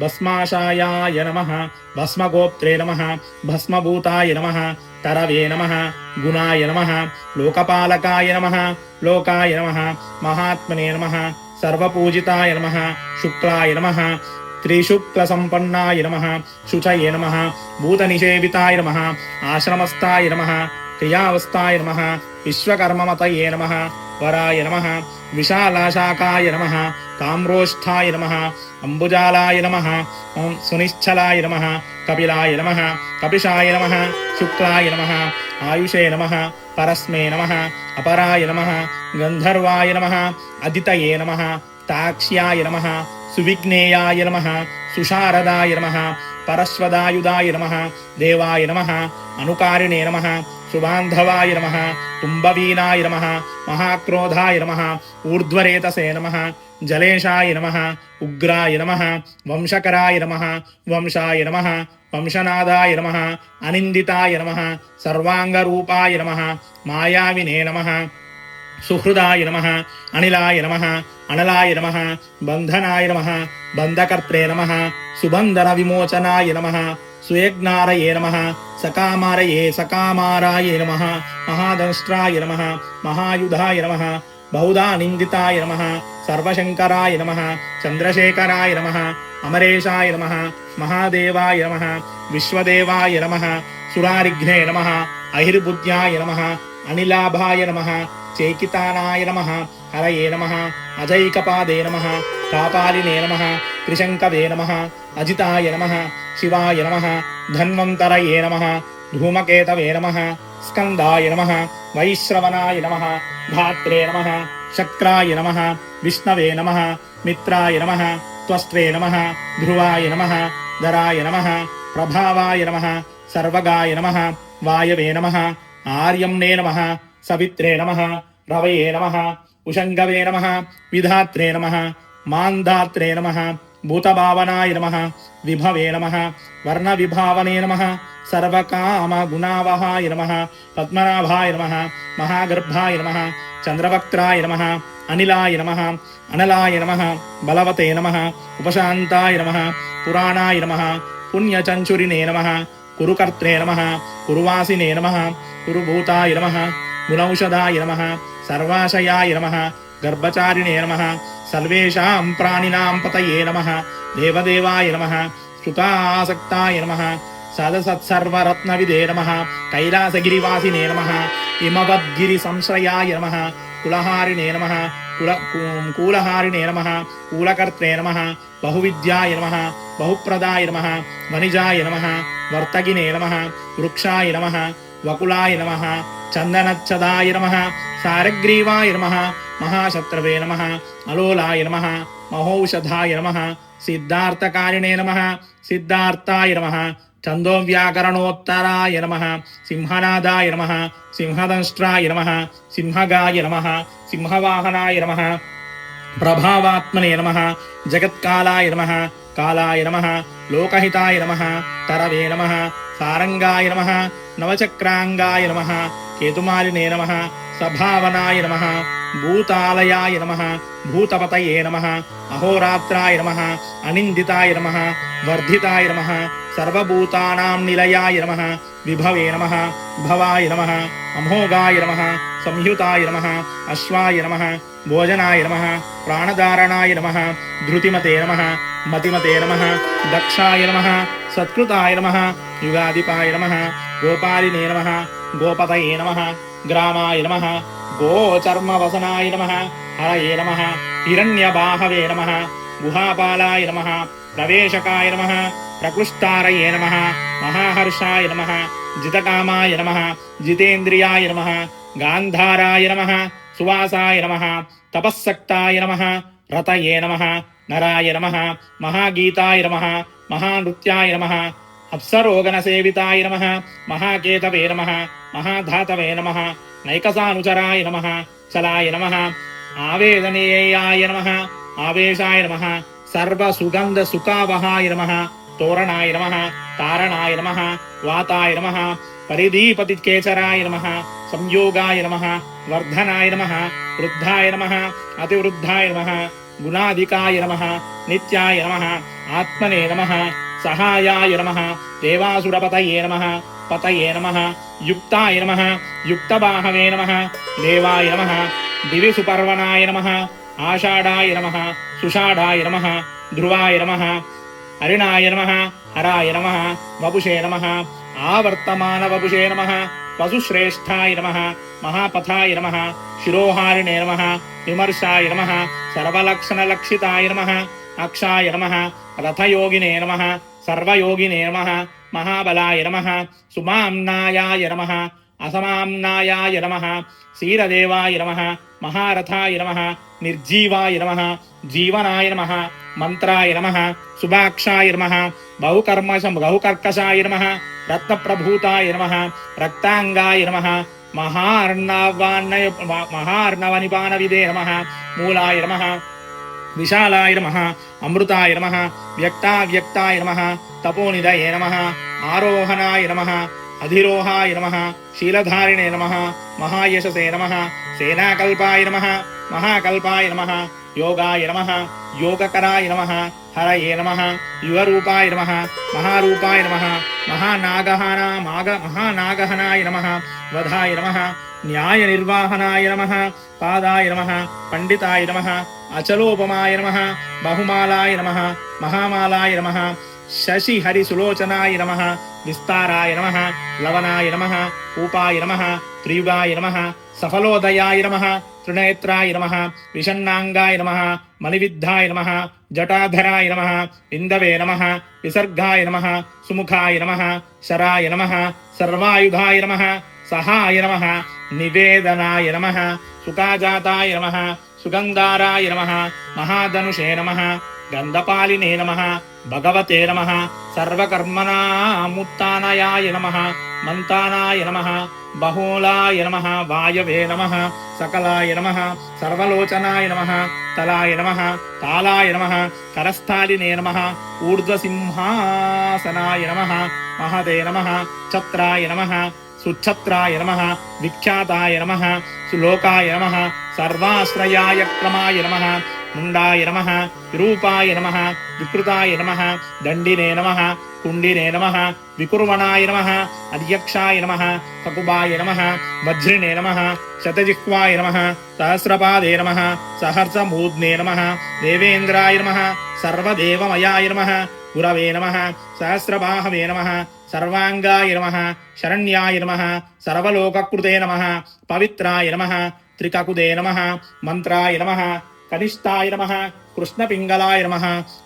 Speaker 1: भस्माशायाय नमः भस्मगोप्त्रे नमः भस्मभूताय नमः तरवे नमः गुणाय नमः लोकपालकाय नमः लोकाय नमः महात्मने नमः सर्वपूजिताय नमः शुक्लाय नमः त्रिशुक्लसम्पन्नाय नमः शुचये नमः भूतनिषेविताय नमः आश्रमस्थाय नमः क्रियावस्थाय नमः विश्वकर्ममतये नमः वराय नमः विशालाशाकाय नमः ताम्रोष्ठाय नमः अम्बुजालाय नमः सुनिश्चलाय नमः कपिलाय नमः कपिशाय नमः शुक्लाय नमः आयुषे नमः परस्मे नमः अपराय नमः गन्धर्वाय नमः अदितये नमः ताक्ष्याय नमः सुविघ्नेयाय नमः सुशारदाय नमः परश्वदायुधाय नमः देवाय नमः अनुकारिणे नमः सुबान्धवाय नमः कुम्भवीनाय नमः महाक्रोधाय नमः ऊर्ध्वरेतसे नमः जलेशाय नमः उग्राय नमः वंशकराय नमः वंशाय नमः वंशनादाय नमः अनिन्दिताय नमः सर्वाङ्गरूपाय नमः मायाविने नमः सुहृदाय नमः अनिलाय नमः अनलाय नमः बन्धनाय नमः बन्धकर्त्रे नमः सुबन्धनविमोचनाय नमः सुयज्ञारये नमः सकामारये सकामाराय नमः महादंष्ट्राय नमः महायुधाय नमः बहुधा निन्दिताय नमः सर्वशङ्कराय नमः चन्द्रशेखराय नमः अमरेशाय नमः महादेवाय नमः विश्वदेवाय नमः सुरारिघ्ने नमः अहिर्बुद्ध्याय नमः अनिलाभाय नमः चेकितानाय नमः हरये नमः अजैकपादे नमः कापालिने नमः त्रिशङ्कवे नमः अजिताय नमः शिवाय नमः धन्वन्तरये नमः धूमकेतवे नमः स्कन्दाय नमः वैश्रवणाय नमः धात्रे नमः शक्राय नमः विष्णवे नमः मित्राय नमः त्वष्ट्रे नमः ध्रुवाय नमः धराय नमः प्रभावाय नमः सर्वगाय नमः वायवे नमः आर्यम्ने नमः सवित्रे नमः रवये नमः उषङ्गवे नमः विधात्रे नमः मान्धात्रे नमः भूतभावनाय नमः विभवे नमः वर्णविभावने नमः सर्वकामगुणावहाय नमः पद्मनाभाय नमः महागर्भाय नमः चन्द्रवक्त्राय नमः అనిలాయ నమః అనలాయ నమః బలవతే నమః ఉపశాంతాయ నమః పురాణాయ నమః పుణ్యచంచురినే నమః కురుకర్త్రే నమః కురువాసినే నమః కురుభూతాయ నమః గుణౌషధాయ నమః సర్వాశయాయ నమః గర్భచారిణే నమః సర్వేషాం ప్రాణినాం పతయే నమః దేవదేవాయ నమః శ్రుతాసక్తాయ నమః సదసత్సర్వరత్నవిదే నమః కైలాసగిరివాసినే నమః హిమవద్గిరి సంశ్రయాయ నమః కులహారిణే నమః కూలహారిణే నమః కూలకర్త్రే నమః బహువిద్యాయ నమః బహుప్రదాయ నమః వనిజాయ నమః వర్తగినే నమః వృక్షాయ నమః వకులాయ నమః చందనచ్చదాయ నమః సారగ్రీవాయ నమః మహాశత్రవే నమః అలోలాయ నమః మహౌషధాయ నమః సిద్ధార్థకారిణే నమః సిద్ధార్థాయ నమః ఛందోవ్యాకరణోత్తరాయ నమః సింహనాదాయ నమః సింహదంష్ట్రాయ నమః సింహగాయ నమః సింహవాహనాయ నమః ప్రభావాత్మనే నమః జగత్కాలాయ నమః కాలాయ నమః లోకహితాయ నమః తరవే నమః సారంగాయ నమః నవచక్రాంగాయ నమః కేతుమాలినే నమః సభావనాయ నమః భూతాలయాయ నమః భూతపతయే నమః అహోరాత్రాయ నమః అనిందితాయ నమః వర్ధితాయ నమః సర్వభూతానాం నిలయాయ నమః విభవే నమః భవాయ నమః అమోఘాయ నమః సంయుతాయ నమః అశ్వాయ నమః భోజనాయ నమః ప్రాణధారణాయ నమః ధృతిమతే నమః మతిమతే నమః దక్షాయ నమః సత్కృతాయ నమః యుగాధిపాయ నమః గోపాలినే నమః గోపతయే నమః గ్రామాయ నమః గోచర్మవసనాయ నమః హరయే నమః హిరణ్యబాహవే నమః గుహాపాలాయ నమః ప్రవేశకాయ నమః ప్రకృష్టారయే నమః మహాహర్షాయ నమః జితకామాయ నమః జితేంద్రియాయ నమః గాంధారాయ నమః సువాసాయ నమః తపస్సక్తాయ నమః రతయే నమః నరాయ నమః మహాగీతాయ నమః మహానృత్యాయ నమః అప్సరోగణసేవితాయ నమః మహాకేతవే నమః మహాధాతవే నమః నైకసానుచరాయ నమః చలాయ నమః ఆవేదనేయాయ నమః ఆవేశాయ నమః సర్వసుగంధ సుఖావహాయ నమః తోరణాయ నమః తారణాయ నమః వాతాయ నమః పరిదీపతికేచరాయ నమః సంయోగాయ నమః వర్ధనాయ నమః వృద్ధాయ నమః అతివృద్ధాయ నమః గుణాధికాయ నమః నిత్యాయ నమః ఆత్మనే నమః సహాయాయ నమః దేవాసురపతయే నమః పతయే నమః యుక్తాయ నమః యుక్తబాహవే నమః దేవాయ నమః దివి సుపర్వణాయ నమః ఆషాఢాయ నమః సుషాఢాయ నమః ధ్రువాయ నమః హరిణాయ నమః హరాయ నమః వపుషే నమః ఆవర్తమాన వపుషే నమః వసుశ్రేష్ఠాయ నమః మహాపథాయ నమః శిరోహారిణే నమః విమర్శాయ నమః సర్వలక్షణలక్షితాయ నమః అక్షాయ నమః రథయోగినే నమః సర్వయోగినే నమః మహాబలాయ నమః సుమామ్నాయాయ నమః అసమామ్నాయాయ నమః క్షీరదేవాయ నమః మహారథాయ నమః నిర్జీవాయ నమః జీవనాయ నమః మంత్రాయ నమః సుభాక్షాయ నమః బహుకర్కశాయ నమః రత్నప్రభూతాయ నమః రక్తాంగాయ నమః మహార్ణవనిపానవిదే నమః మూలాయ నమః విశాలాయ నమః అమృతాయ నమః వ్యక్తావ్యక్తాయ నమః తపోనిదయే నమః ఆరోహణాయ నమః అధిరోహాయ నమః శీలధారిణే నమః మహాయశసే నమః సేనాకల్పాయ నమః మహాకల్పాయ నమః యోగాయ నమః యోగకరాయ నమః హరయే నమః యువరూపాయ నమః మహారూపాయ నమః మహానాగహనాయ నమః వధాయ నమః న్యాయ నిర్వాహనాయ నమః పాదాయ నమః పండితాయ నమః అచలోపమాయ నమః బహుమాలాయ నమః మహామాలాయ నమః శశి హరి సులోచనాయ నమః విస్తారాయ నమః లవనాయ నమః ఊపాయ నమః త్రియుగాయ నమః సఫలోదయాయ నమః త్రినేత్రాయ నమః విషన్నాంగాయ నమః మణివిద్ధాయ నమః జటాధరాయ నమః ఇందవే నమః విసర్గాయ నమః సుముఖాయ నమః శరాయ నమః సర్వాయుధాయ నమః సహాయ నమః నివేదనాయ నమః సుఖాజాతాయ నమః సుగంధారాయ నమః మహాధనుషే నమః గంధపాలినే నమః భగవతే నమః సర్వకర్మణాముత్తానయాయ నమః మంతానాయ నమః బహూలాయ నమః వాయవే నమః సకలాయ నమః సర్వలోచనాయ నమః తలాయ నమః తాళాయ నమః కరస్థాలినే నమః ఊర్ధ్వసింహాసనాయ నమః మహదే నమః ఛత్రాయ నమః సుఛత్రాయ నమః విఖ్యాతాయ నమః సులోకాయ నమః సర్వాశ్రయాయ క్రమాయ నమః ముండాయ నమః విరూపాయ నమః వికృతాయ నమః దండినే నమః కుండినే నమః వికుర్వణాయ నమః అధ్యక్షాయ నమః కకుబాయ నమః వజ్రినే నమః శతజిహ్వాయ నమః సహస్రపాదే నమః సహస్రమూర్ధ్నే నమః దేవేంద్రాయ నమః సర్వదేవమయాయ నమః గురవే నమః సహస్రబాహవే నమః సర్వాంగాయ నమః శరణ్యాయ నమః సర్వలోకకృతే నమః పవిత్రాయ నమః త్రికకుదే నమః మంత్రాయ నమః కనిష్టాయ నమః కృష్ణపింగళాయ నమః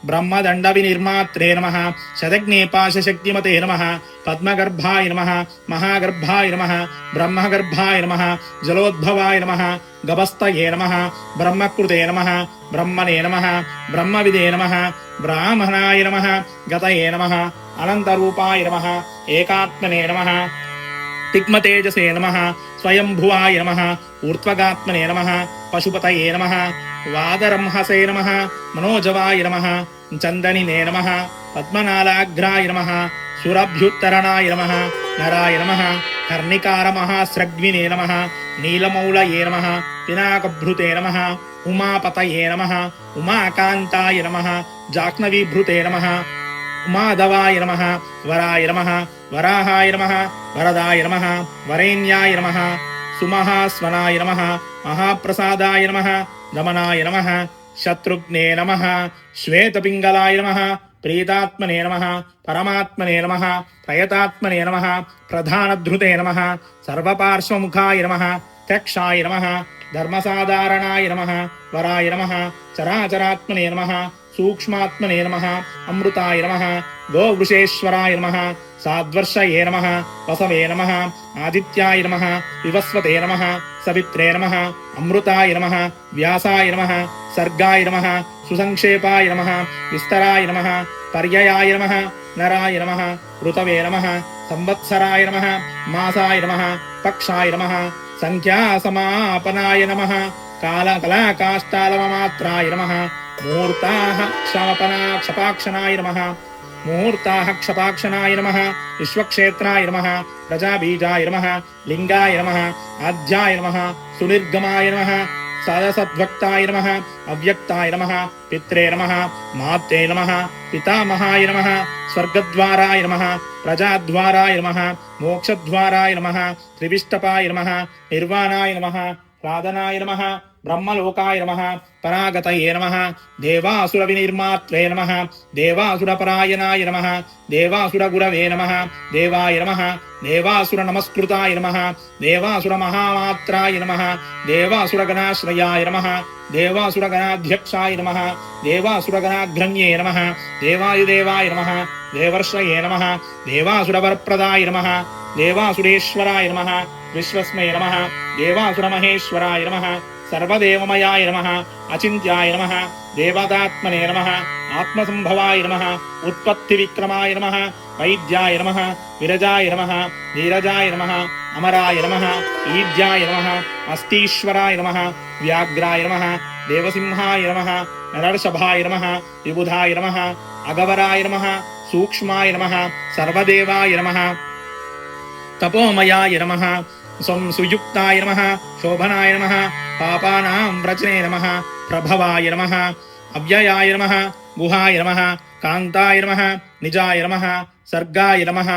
Speaker 1: బ్రహ్మదండ వినిర్మాత్రే నమః శతజ్ఞేపాశక్తిమతే నమః పద్మగర్భాయ నమః మహాగర్భాయ నమః బ్రహ్మగర్భాయ నమః జలోద్భవాయ నమః గభస్తయే నమః బ్రహ్మకృతే నమః బ్రహ్మణే నమః బ్రహ్మవిదే నమః బ్రాహ్మణాయ నమః గతయే నమః అనంతరూపాయ నమః ఏకాత్మనే నమః తిగ్మతేజసే నమః స్వయంభువాయ నమః ఊర్ధ్వగాత్మనే నమః పశుపతయే నమః వాదరంహసే నమః మనోజవాయ నమః చందనినే నమః పద్మనాళాగ్రాయ నమః సురభ్యుత్తరణాయ నమః నరాయ నమః కర్ణికారమహాస్రగ్వినే నమః నీలమౌళయే నమః పినాకభృతే నమః ఉమాపతయే నమః ఉమాకాంతాయ నమః జాహ్నవీభృతే నమః ఉమాధవాయ నమః వరాయ నమః వరాహాయ నమః వరదాయ నమః వరేణ్యాయ నమః సుమహాస్వనాయ నమః మహాప్రసాదాయ నమః దమనాయ నమః శత్రుఘ్నే నమః శ్వేతపింగళాయ నమః ప్రీతాత్మనే నమః పరమాత్మనే నమః ప్రయతాత్మనే నమః ప్రధానధృతే నమః సర్వపార్శ్వముఖాయ నమః తక్షాయ నమః ధర్మసాధారణాయ నమః వరాయ నమః చరాచరాత్మనే నమః సూక్ష్మాత్మనే నమః అమృతాయ నమః గోవృషేశ్వరాయ నమః సాద్వర్షయే నమః వసవే నమః ఆదిత్యాయ నమః వివస్వతే నమః సవిత్రే నమః అమృతాయ నమః వ్యాసాయ నమః సర్గాయ నమః సుసంక్షేపాయ నమః విస్తరాయ నమః పర్యయాయ నమః నరాయ నమః ఋతవే నమః సంవత్సరాయ నమః మాసాయ నమః పక్షాయ నమః సంఖ్యాసమాపనాయ నమః కాళకళాకాష్టాలవమాత్రాయ నమః ముహూర్తాః క్షమాపనాక్షపాక్షనాయ నమః ముహూర్తాః క్షపాక్షనాయ నమః విశ్వక్షేత్రాయ నమః ప్రజాబీజాయ నమః లింగాయ నమః ఆద్యాయ నమః సునిర్గమాయ నమః సదసద్భక్తాయ నమః అవ్యక్తాయ నమః పిత్రే నమః మాత్రే నమః పితామహాయ నమః స్వర్గద్వారాయ నమః ప్రజాద్వారాయ నమః మోక్షద్వారాయ నమః త్రివిష్టపాయ నమః నిర్వాణాయ నమః రాధనాయ నమః బ్రహ్మలోకాయ నమః పరాగతయే నమః దేవాసుర వినిర్మాత్రే నమః దేవాసురపరాయణాయ నమః దేవాసుర గురవే నమః దేవాయ నమః దేవాసుర నమస్కృతాయ నమః దేవాసుర మహామాత్రాయ నమః దేవాసుర గణాశ్రయాయ నమః దేవాసుర గణాధ్యక్షాయ నమః దేవాసుర గణాగ్రణ్యే నమః దేవాయుదేవాయ నమః దేవర్షయే నమః దేవాసుర వరప్రదాయ నమః దేవాసురేశ్వరాయ నమః విశ్వస్మై నమః దేవాసుర మహేశ్వరాయ నమః సర్వదేవమయాయ నమః అచింత్యాయ నమః దేవతాత్మనే నమః ఆత్మసంభవాయ నమః ఉత్పత్తి విక్రమాయ నమః వైద్యాయ నమః విరజాయ నమః నీరజాయ నమః అమరాయ నమః ఈద్యాయ నమః అస్తీశ్వరాయ నమః వ్యాఘ్రాయ నమః దేవసింహాయ నమః నరర్షభాయ నమః విబుధాయ నమః అగవరాయ నమః సూక్ష్మాయ నమః సర్వదేవాయ నమః తపోమయాయ నమః సుయుక్తాయ నమః శోభనాయ నమః పాపానాం వ్రచనే నమః ప్రభవాయ నమః అవ్యయాయ నమః గుహాయ నమః కాంతాయ నమః నిజాయ నమః సర్గాయ నమః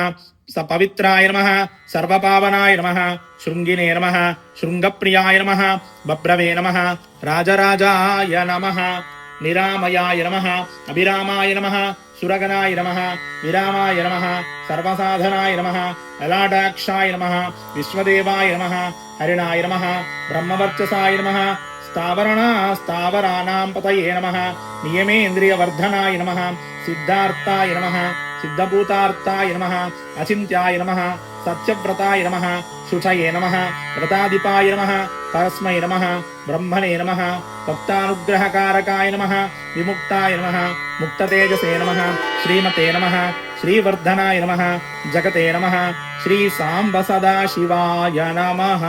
Speaker 1: పవిత్రాయ నమః సర్వపావనాయ నమః శృంగినే నమః శృంగప్రియాయ నమః బభ్రవే నమః రాజరాజాయ నమః నిరామయాయ నమః అభిరామాయ నమః సురగణాయ నమః విరామాయ నమః సర్వసాధనాయ నమః లలాటాక్షాయ నమః విశ్వదేవాయ నమః హరిణాయ నమః బ్రహ్మవర్చసాయ నమః స్థావరాణాం పతయే నమః నియమేంద్రియవర్ధనాయ నమః సిద్ధార్థాయ నమః సిద్ధభూతార్థాయ నమః అచింత్యాయ నమః సత్యవ్రతాయ నమః శుచయే నమః వ్రతాధిపాయ నమః పరస్మై నమః బ్రహ్మణే నమః భక్తానుగ్రహకారకాయ నమః విముక్తాయ నమః ముక్తతేజసే నమః శ్రీమతే నమః శ్రీవర్ధనాయ నమః జగతే నమః శ్రీ సాంబ సదాశివాయ నమః.